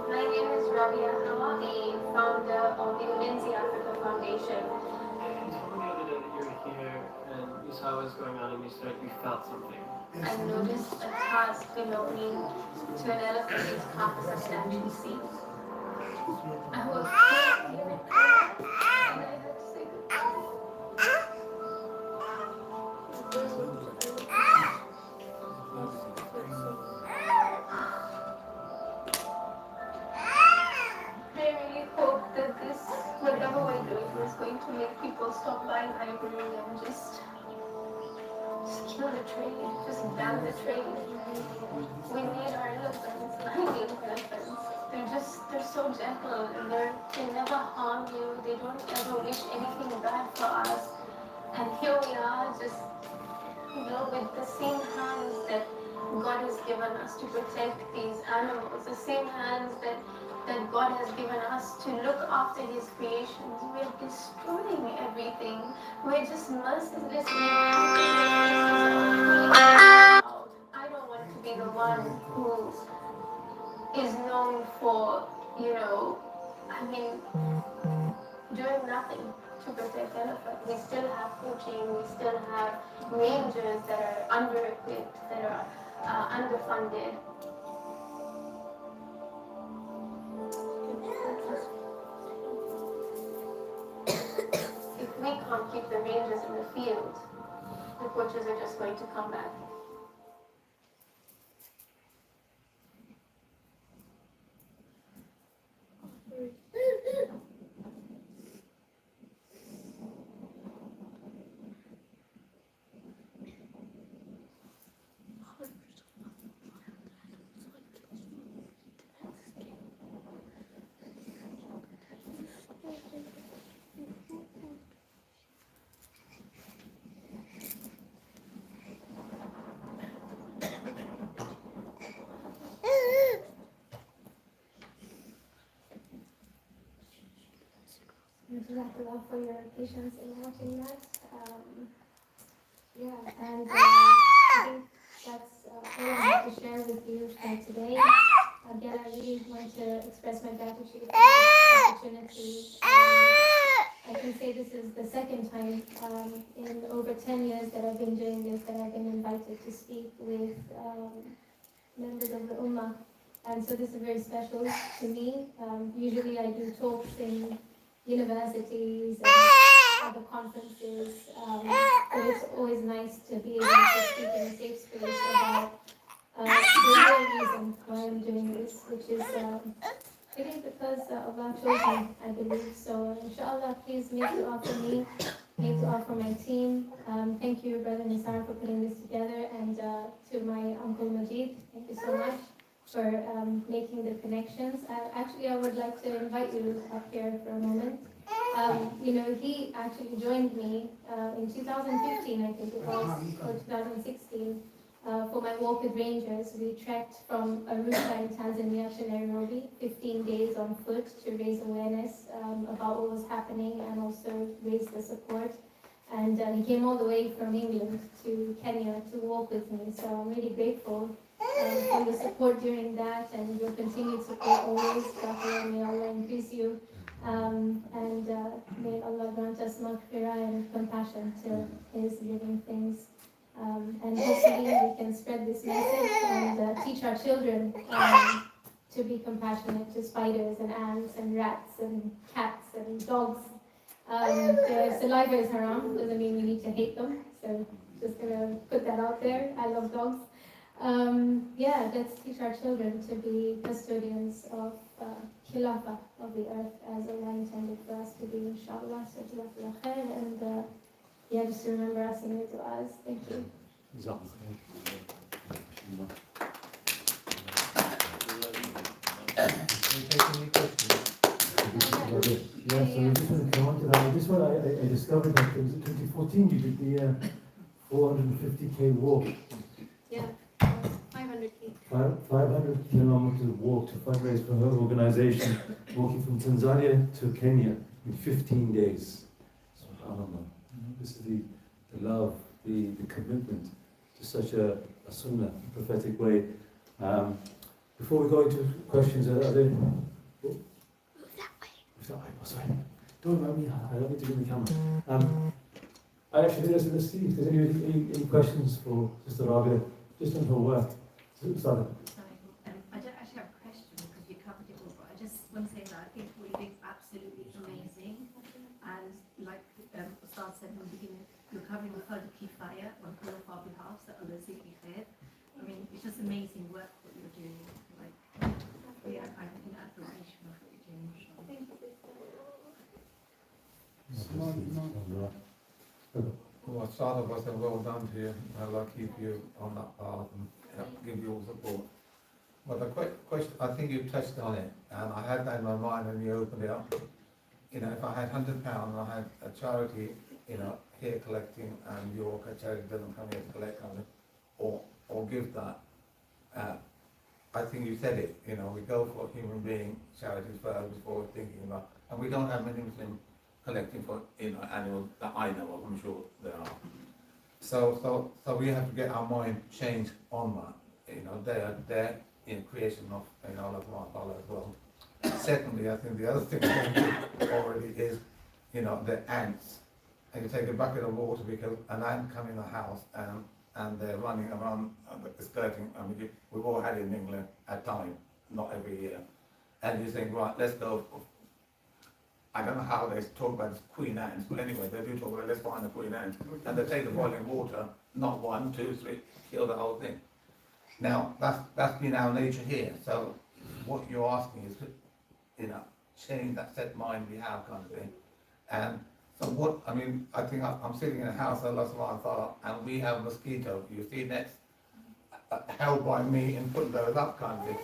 My name is Raabia Hawa, the founder of the Ulinzi Foundation. You told me the other day that you were here and you saw what was going on and you said you felt something. I noticed a tusk belonging to an elephant whose carcass I could actually see. I was so and I had to say goodbye. I really hope that this, whatever we're doing, is going to make people stop buying ivory and just kill the trade, just ban the trade. We need our elephants. I need elephants. They're so gentle and they never harm you. They don't ever wish anything bad for us. And here we are, just with the same hands that God has given us to protect these animals, the same hands that God has given us to look after His creations. We're destroying everything. We're just mercilessly. I don't want to be the one who is known for, doing nothing to protect elephants. We still have poaching, we still have rangers that are under-equipped, that are underfunded. If we can't keep the rangers in the field, the poachers are just going to come back. Jazakallah for your patience in watching that. And I think that's all I have to share with you today. Again, I really want to express my gratitude for this opportunity. I can say this is the second time in over 10 years that I've been doing this that I've been invited to speak with members of the Ummah. And so this is very special to me. Usually I do talks in universities and other conferences, but it's always nice to be able to speak in a safe space about the real reason why I'm doing this, which is really because of our children, I believe. So inshallah, please make dua for me, make dua for my team. Thank you, Brother Nisar, for putting this together, and to my Uncle Majid, thank you so much for making the connections. I would like to invite you up here for a moment. He actually joined me in 2015, I think it was, or 2016, for my walk with rangers. We trekked from Arusha in Tanzania to Nairobi, 15 days on foot to raise awareness about what was happening and also raise the support. And he came all the way from England to Kenya to walk with me. So I'm really grateful for your support during that and your continued support always. May Allah increase you. And may Allah grant us maghfirah and compassion to His living things. And hopefully we can spread this message and teach our children to be compassionate to spiders and ants and rats and cats and dogs. Their saliva is haram, doesn't mean we need to hate them. So just gonna put that out there. I love dogs. Let's teach our children to be custodians of khilafah of the earth as Allah intended for us to be, inshallah. So jazakallah khair, and just to remember us in your du'as. Thank you. Yeah, so I just want to come on to that. This one I discovered that it was in 2014 you did the 450k walk. Yeah, 500k. 500 kilometer walk to fundraise for her organization, walking from Tanzania to Kenya in 15 days. SubhanAllah. This is the love, the commitment to such a sunnah, prophetic way. Before we go into questions, are there... Oh, sorry. Don't mind me, I don't need to be in the camera. I actually think let's see if there's any questions for Sister Raabia, just on her work. Sorry. Sorry, I don't actually have a question because you covered it all, but I just want to say that I think what you do is absolutely amazing. And like Ustad said in the beginning, you're covering the Fard Kifaya on all of our behalf, so Allah Zikri Khair. I mean, it's just amazing work what you're doing. Like, I'm in admiration of what you're doing. Thank you, sister. Well, Sada was a well done to you. Allah keep you on that path and give you all support. Well, the question, I think you touched on it, and I had that in my mind when you opened it up. If I had £100 and I had a charity, here collecting, and your charity doesn't come here to collect on it, or give that. I think you said it. We go for human being charities first before thinking about, and we don't have many Muslim collecting for animals that I know of. I'm sure there are. So we have to get our mind changed on that. They are there in creation of Allah as well. Secondly, I think the other thing already is, the ants. And you take a bucket of water because an ant come in the house and they're running around skirting. I mean, we've all had it in England at times, not every year. And you think, right, let's go. I don't know how they talk about this queen ants, but anyway, they do talk about let's find the queen ants. And they take the boiling water, not 1, 2, 3, kill the whole thing. Now, that's been our nature here. So what you're asking is, change that set mind we have kind of thing. And so I think I'm sitting in a house, Allah subhanahu wa ta'ala, and we have mosquitoes. You see nets held by me and put those up kind of thing.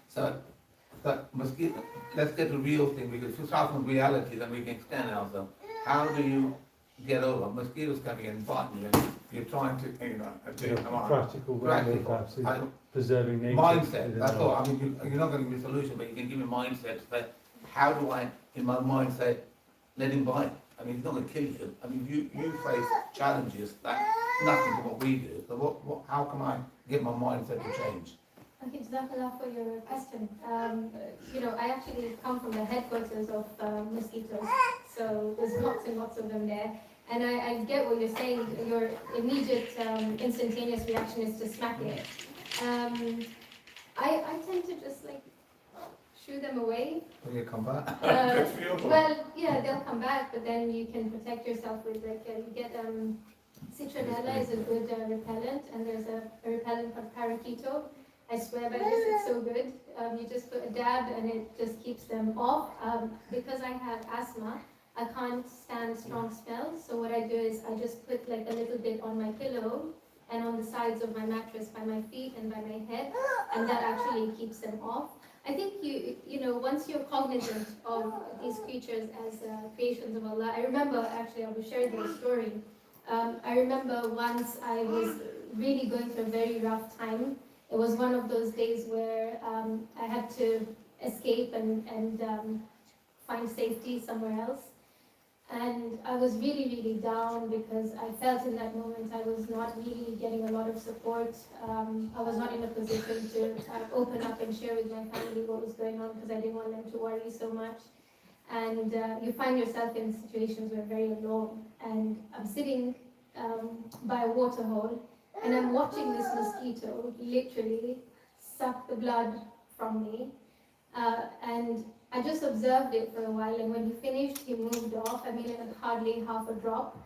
So that mosquito, let's get the real thing, because if we start from reality, then we can extend ourselves. How do you get over mosquitoes coming in and biting you? You're trying to, Practical way, perhaps, preserving nature. Mindset, that's all. I mean, you're not going to give me a solution, but you can give me a mindset that how do I, in my mind, say, let him bite? I mean, he's not going to kill you. I mean, you face challenges that nothing to what we do. So how can I get my mindset to change? Okay, Jazakallah for your question. I actually come from the headquarters of mosquitoes, so there's lots and lots of them there. And I get what you're saying. Your immediate, instantaneous reaction is to smack it. I tend to just like shoo them away. When you come back. Well, yeah, they'll come back, but then you can protect yourself with like you get citronella is a good repellent, and there's a repellent called parakeeto. I swear by this, it's so good. You just put a dab and it just keeps them off. Because I have asthma, I can't stand strong smells. So what I do is I just put like a little bit on my pillow and on the sides of my mattress by my feet and by my head, and that actually keeps them off. I think you know, once you're cognizant of these creatures as creations of Allah, I remember, actually I will share this story. I remember once I was really going through a very rough time. It was one of those days where I had to escape and find safety somewhere else. And I was really, really down because I felt in that moment I was not really getting a lot of support. I was not in a position to open up and share with my family what was going on because I didn't want them to worry so much. And you find yourself in situations where you're very alone. And I'm sitting by a water hole and I'm watching this mosquito literally suck the blood from me. And I just observed it for a while, and when he finished, he moved off. I mean, it was hardly half a drop.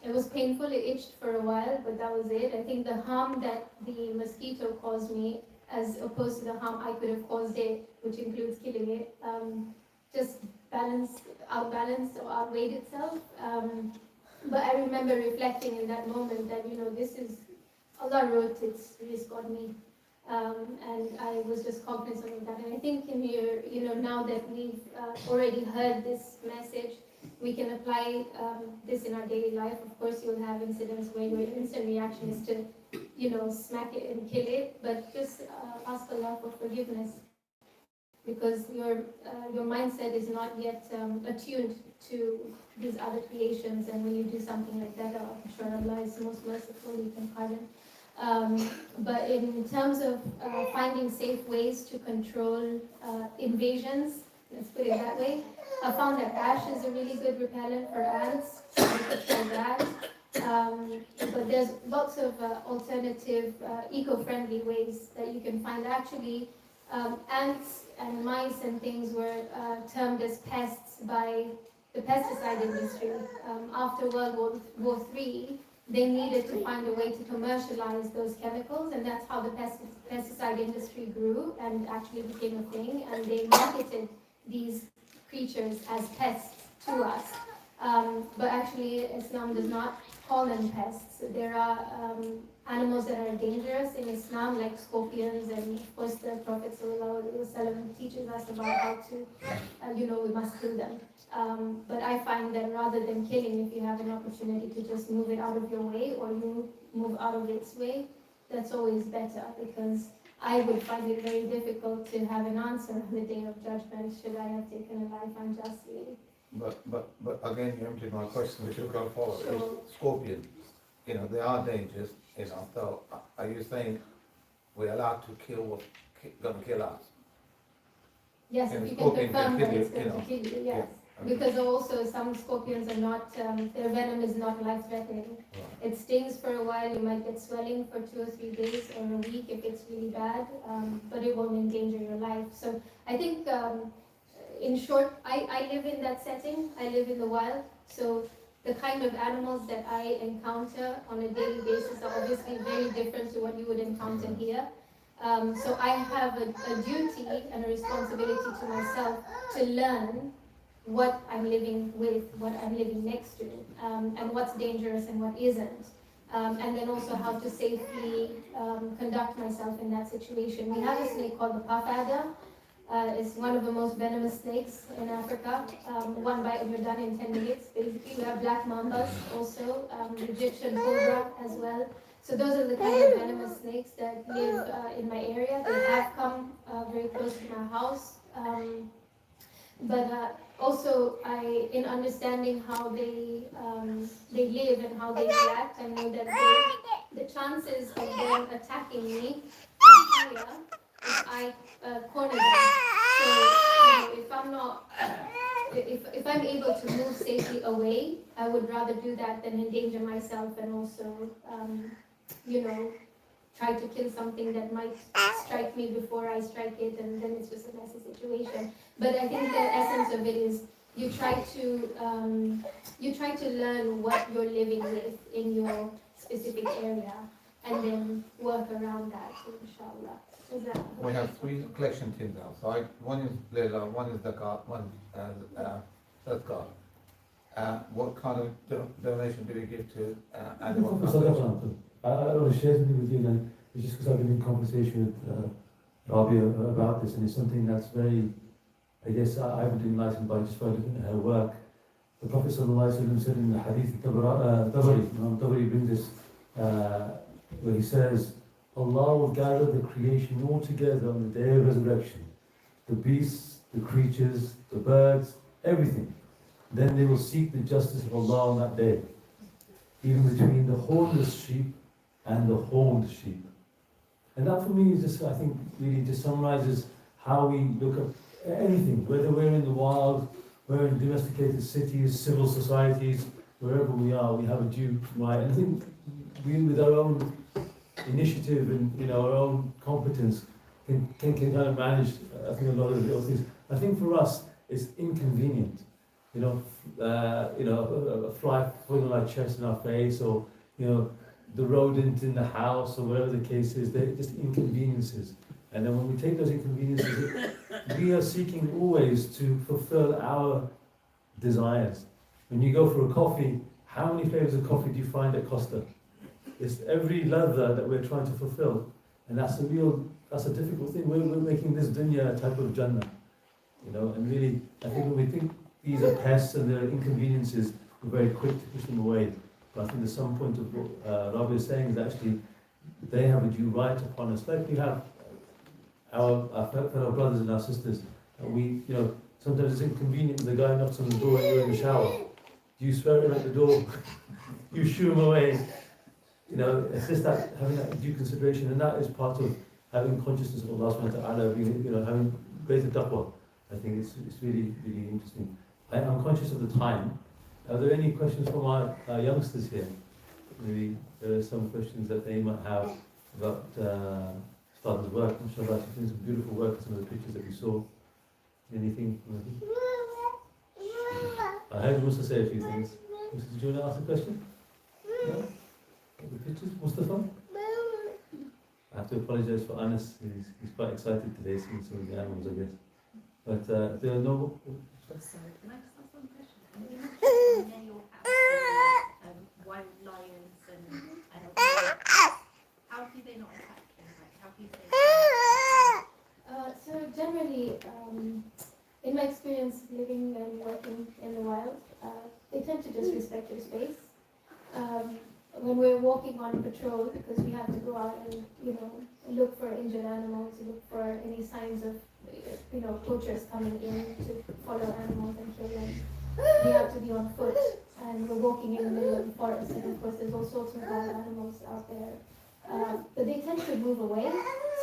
It was painful, it itched for a while, but that was it. I think the harm that the mosquito caused me, as opposed to the harm I could have caused it, which includes killing it, just outbalanced or outweighed itself. But I remember reflecting in that moment that, you know, this is, Allah wrote its risk on me. And I was just cognizant of that. And I think in here, you know, now that we've already heard this message, we can apply this in our daily life. Of course, you'll have incidents where your instant reaction is to, you know, smack it and kill it, but just ask Allah for forgiveness, because your mindset is not yet attuned to these other creations. And when you do something like that, I'm sure Allah is most merciful, He can pardon. But in terms of finding safe ways to control invasions, let's put it that way, I found that ash is a really good repellent for ants, so you could try that. But there's lots of alternative, eco-friendly ways that you can find. Actually, ants and mice and things were termed as pests by the pesticide industry. After World War III, they needed to find a way to commercialize those chemicals, and that's how the pesticide industry grew and actually became a thing, and they marketed these creatures as pests to us. But actually, Islam does not call them pests. There are animals that are dangerous in Islam, like scorpions, and of course the Prophet ﷺ teaches us about how to, we must kill them. But I find that rather than killing, if you have an opportunity to just move it out of your way, or you move out of its way, that's always better, because I would find it very difficult to have an answer on the day of judgment, should I have taken a life unjustly. But again, you emptied my question, which you've got to follow. Sure. Is scorpion, you know, they are dangerous, you know, so are you saying we're allowed to kill what's going to kill us? Yes, And if you can scorpion confirm can that kill it's you, going to kill you, yes. Okay. Because also some scorpions are not, their venom is not life-threatening. Right. It stings for a while, you might get swelling for 2 or 3 days or a week if it's really bad, but it won't endanger your life. So I think, in short, I live in that setting, I live in the wild, so the kind of animals that I encounter on a daily basis are obviously very different to what you would encounter here. So I have a duty and a responsibility to myself to learn what I'm living with, what I'm living next to, and what's dangerous and what isn't. And then also how to safely conduct myself in that situation. We have a snake called the puff adder. It's one of the most venomous snakes in Africa. One bite and you're done in 10 minutes, basically. We have black mambas also, Egyptian cobra as well. So those are the kind of venomous snakes that live in my area. They have come very close to my house. But also, in understanding how they live and how they react, I know that the chances of them attacking me are higher if I corner them. So, if I'm not, if I'm able to move safely away, I would rather do that than endanger myself and also, try to kill something that might strike me before I strike it, and then it's just a messy situation. But I think the essence of it is you try to learn what you're living with in your specific area, and then work around that, inshallah. Is that We have 3 collection teams now. So one is Lila, one is Zakat, one Sadaqah. What kind of donation do we give to Animal Foundation? I want to share something with you then. It's just because I've been in conversation with Raabia about this, and it's something that's very, I guess, I've been enlightened by just by looking at her work. The Prophet ﷺ said in the Hadith Tabari, Imam Tabari brings this, where he says, Allah will gather the creation all together on the day of resurrection. The beasts, the creatures, the birds, everything. Then they will seek the justice of Allah on that day, even between the hornless sheep and the horned sheep. And that for me is just, I think, really just summarizes how we look at anything, whether we're in the wild, we're in domesticated cities, civil societies, wherever we are, we have a due right. And I think we, with our own initiative and our own competence, can kind of manage, I think, a lot of the little things. I think for us, it's inconvenient. A fly falling on our chest in our face, or the rodent in the house, or whatever the case is. They're just inconveniences. And then when we take those inconveniences, we are seeking always to fulfill our desires. When you go for a coffee, how many flavors of coffee do you find at Costa? It's every ladha that we're trying to fulfill, and that's a difficult thing. We're making this dunya a type of jannah, and really, I think when we think these are pests and they're inconveniences, we're very quick to push them away. But I think there's some point of what Raabia is saying is that actually they have a due right upon us, like we have our fellow brothers and our sisters. We, sometimes it's inconvenient when the guy knocks on the door and you're in the shower. Do you swear him at the door? You shoo him away. It's just that having that due consideration, and that is part of having consciousness of Allah subhanahu wa ta'ala, having greater taqwa. I think it's really, really interesting. I'm conscious of the time. Are there any questions from our youngsters here? Maybe there are some questions that they might have about Ustad's work. Inshallah, she's doing some beautiful work, some of the pictures that we saw. Anything? I heard Musa say a few things. Musa, did you want to ask a question? No? The pictures? Mustafa? I have to apologize for Anas. He's quite excited today seeing some of the animals, I guess. But there are no... Sorry, can I just ask one question? You mentioned in your house, wild lions and how do they not attack you? Like, how do you say So generally, in my experience living and working in the wild, they tend to just respect your space. When we're walking on patrol, because we have to go out and look for injured animals, look for any signs of poachers coming in to follow animals and kill them. We have to be on foot, and we're walking in the middle of the forest, and of course there's all sorts of wild animals out there. But they tend to move away,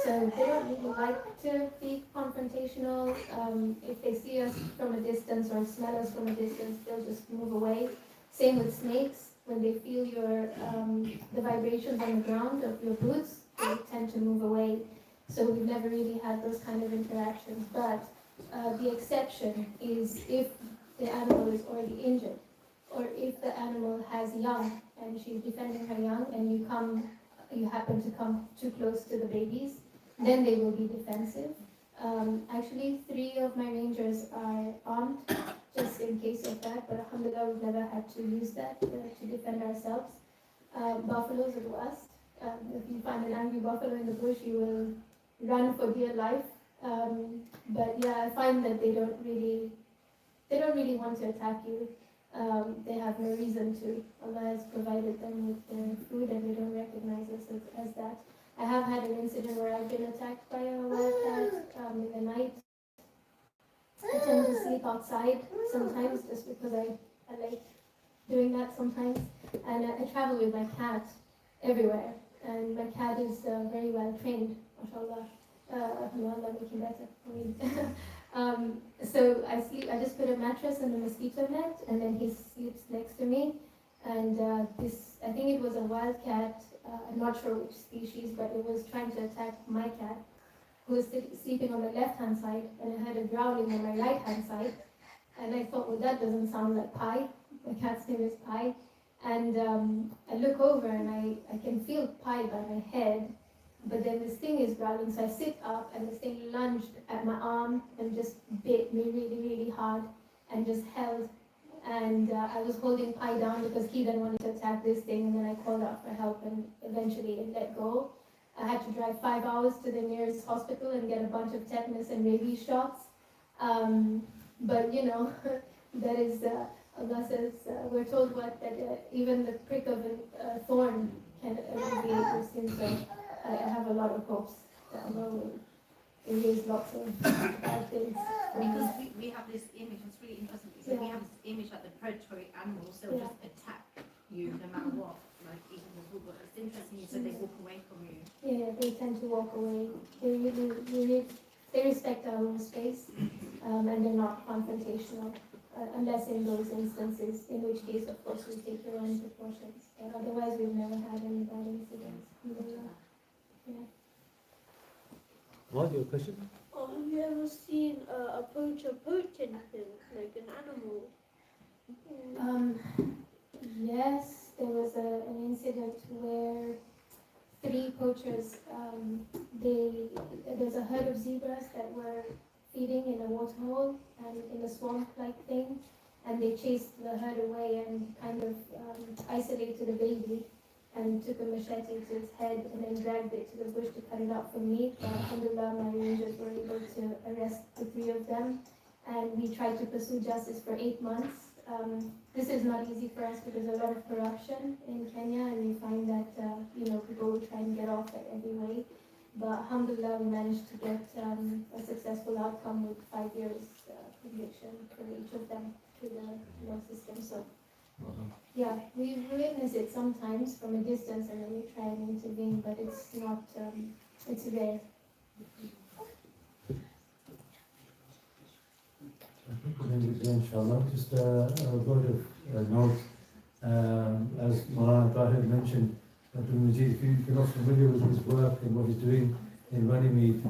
so they don't really like to be confrontational. If they see us from a distance or smell us from a distance, they'll just move away. Same with snakes. When they feel the vibrations on the ground of your boots, they tend to move away. So we've never really had those kind of interactions. But the exception is if the animal is already injured, or if the animal has young and she's defending her young, and you happen to come too close to the babies, then they will be defensive. Actually, 3 of my rangers are armed, just in case of that, but alhamdulillah, we've never had to use that to defend ourselves. Buffaloes are the worst. If you find an angry buffalo in the bush, you will run for dear life. But yeah, I find that they don't really want to attack you. They have no reason to. Allah has provided them with their food, and they don't recognize us as that. I have had an incident where I've been attacked by a wildcat in the night. I tend to sleep outside sometimes just because I like doing that sometimes. And I travel with my cat everywhere. And my cat is very well trained, mashallah. Allah make him better. So I just put a mattress and a mosquito net, and then he sleeps next to me. And I think it was a wildcat I'm not sure which species, but it was trying to attack my cat, who was sleeping on the left-hand side, and I heard a growling on my right-hand side. And I thought, well, that doesn't sound like Pi. My cat's name is Pi. And I look over and I can feel Pi by my head, but then this thing is growling, so I sit up and this thing lunged at my arm and just bit me really, really hard and just held. And I was holding Pi down because he then wanted to attack this thing, and then I called out for help and eventually it let go. I had to drive 5 hours to the nearest hospital and get a bunch of tetanus and rabies shots. But you know, that is, Allah says, we're told what, that even the prick of a thorn can alleviate your sin. So I have a lot of hopes that Allah will erase lots of bad things. Because we have this image, it's really interesting, because we have this image that the predatory animals, they'll just attack you no matter what, like even the bull. But it's interesting you said they walk away from you. Yeah, they tend to walk away. They respect our own space, and they're not confrontational, unless in those instances, in which case, of course, we take your own precautions. But otherwise, we've never had any bad incidents. Yeah. What, your question? Have you ever seen a poacher poaching anything, like an animal? Yes, there was an incident where 3 poachers, there's a herd of zebras that were feeding in a waterhole and in a swamp-like thing, and they chased the herd away and kind of isolated a baby and took a machete to its head and then dragged it to the bush to cut it out for meat. But alhamdulillah, my rangers were able to arrest the 3 of them, and we tried to pursue justice for 8 months. This is not easy for us because there's a lot of corruption in Kenya, and we find that people will try and get off at every way. But alhamdulillah, we managed to get a successful outcome with 5 years conviction for each of them through the law system. So yeah, we witness it sometimes from a distance, and then we try and intervene, but it's not, it's rare. Inshallah, just a word of note. As Maulana Tahir mentioned, Dr. Majid, if you're not familiar with his work and what he's doing in Runnymede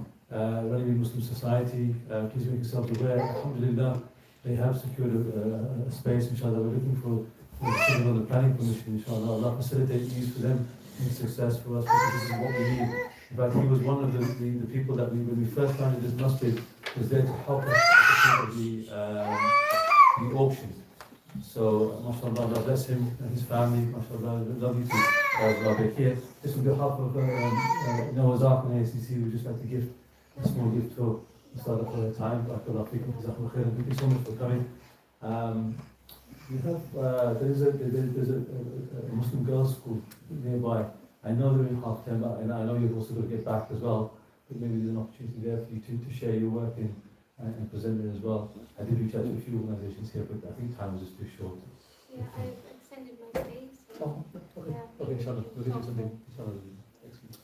Muslim Society, please make yourself aware. Alhamdulillah, they have secured a space, inshallah. We're looking for sitting on the planning commission, inshallah. Allah facilitate ease for them and success for us, because this is what we need. In fact, he was one of the people that when we first founded this masjid, was there to help us at the auction. So, mashallah, Allah bless him and his family, mashallah, love you to Raabia here. Just on behalf of Noah's Ark and ACC, we would just like to give a small gift to Ustad for their time. Thank you so much for coming. We have, there's a Muslim girls' school nearby. I know they're in half term, and I know you've also got to get back as well. But maybe there's an opportunity there for you to share your work and present it as well. I did reach out to a few organisations here, but I think time was just too short. Yeah, I've extended my stay. So Okay, inshallah, we'll do something. Inshallah, excellent.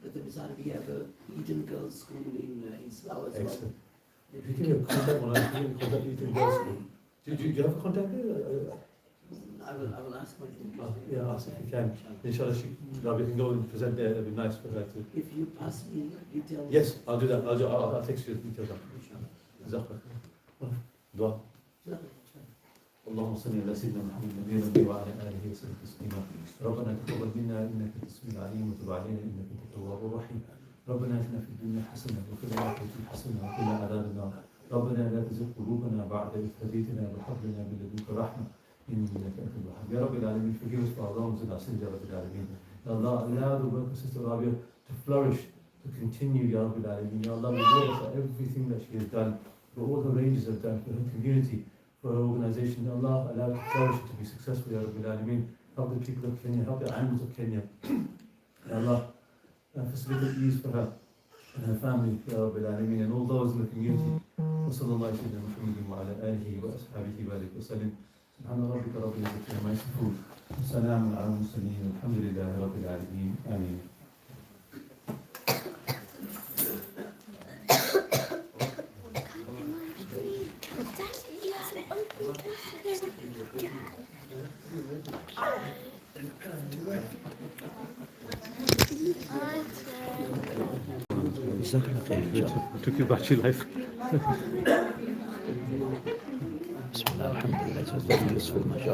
But the Bizarre, we have a Eden Girls' School in Slough as well. Excellent. If you give me a contact, when I give you contact you to girls' school. Do you have a contact there? I will ask my team. Yeah, ask if you can. Inshallah, Raabia can go and present there. That'd be nice for her to. If you pass me details. Yes, I'll do that. I'll text you the details. دعاء. اللهم صل على سيدنا محمد النبي الأمي وعلى آله وصحبه تسليما. ربنا تقبل منا إنك أنت السميع العليم وتب علينا إنك أنت التواب الرحيم. ربنا آتنا في الدنيا حسنة وفي الآخرة حسنة وقنا عذاب النار. ربنا لا تزغ قلوبنا بعد إذ هديتنا وهب لنا من لدنك رحمة إنك أنت الوهاب. يا رب العالمين, forgive us for our wrongs and our sins, Ya Rabbil Alameen. Ya Allah, allow the work of Sister Raabia to flourish, to continue, Ya Rabbil Alameen. Ya Allah, reward her for everything that she has done, for all her ranges have done, for her community, for her organisation. Ya Allah, allow it to flourish, to be successful, Ya Rabbil Alameen. Help the people of Kenya, help the animals of Kenya. Ya Allah, facilitate ease for her and her family, Ya Rabbil Alameen, and all those in the community. وصلى الله على محمد وعلى آله وأصحابه وبارك وسلم. سبحان ربك رب العزة عما يصفون وسلام على المرسلين والحمد لله رب العالمين. آمين. Yes. Jazakallah khair, inshallah. Took you back to life. Bismillah, alhamdulillah. It was very useful, mashallah.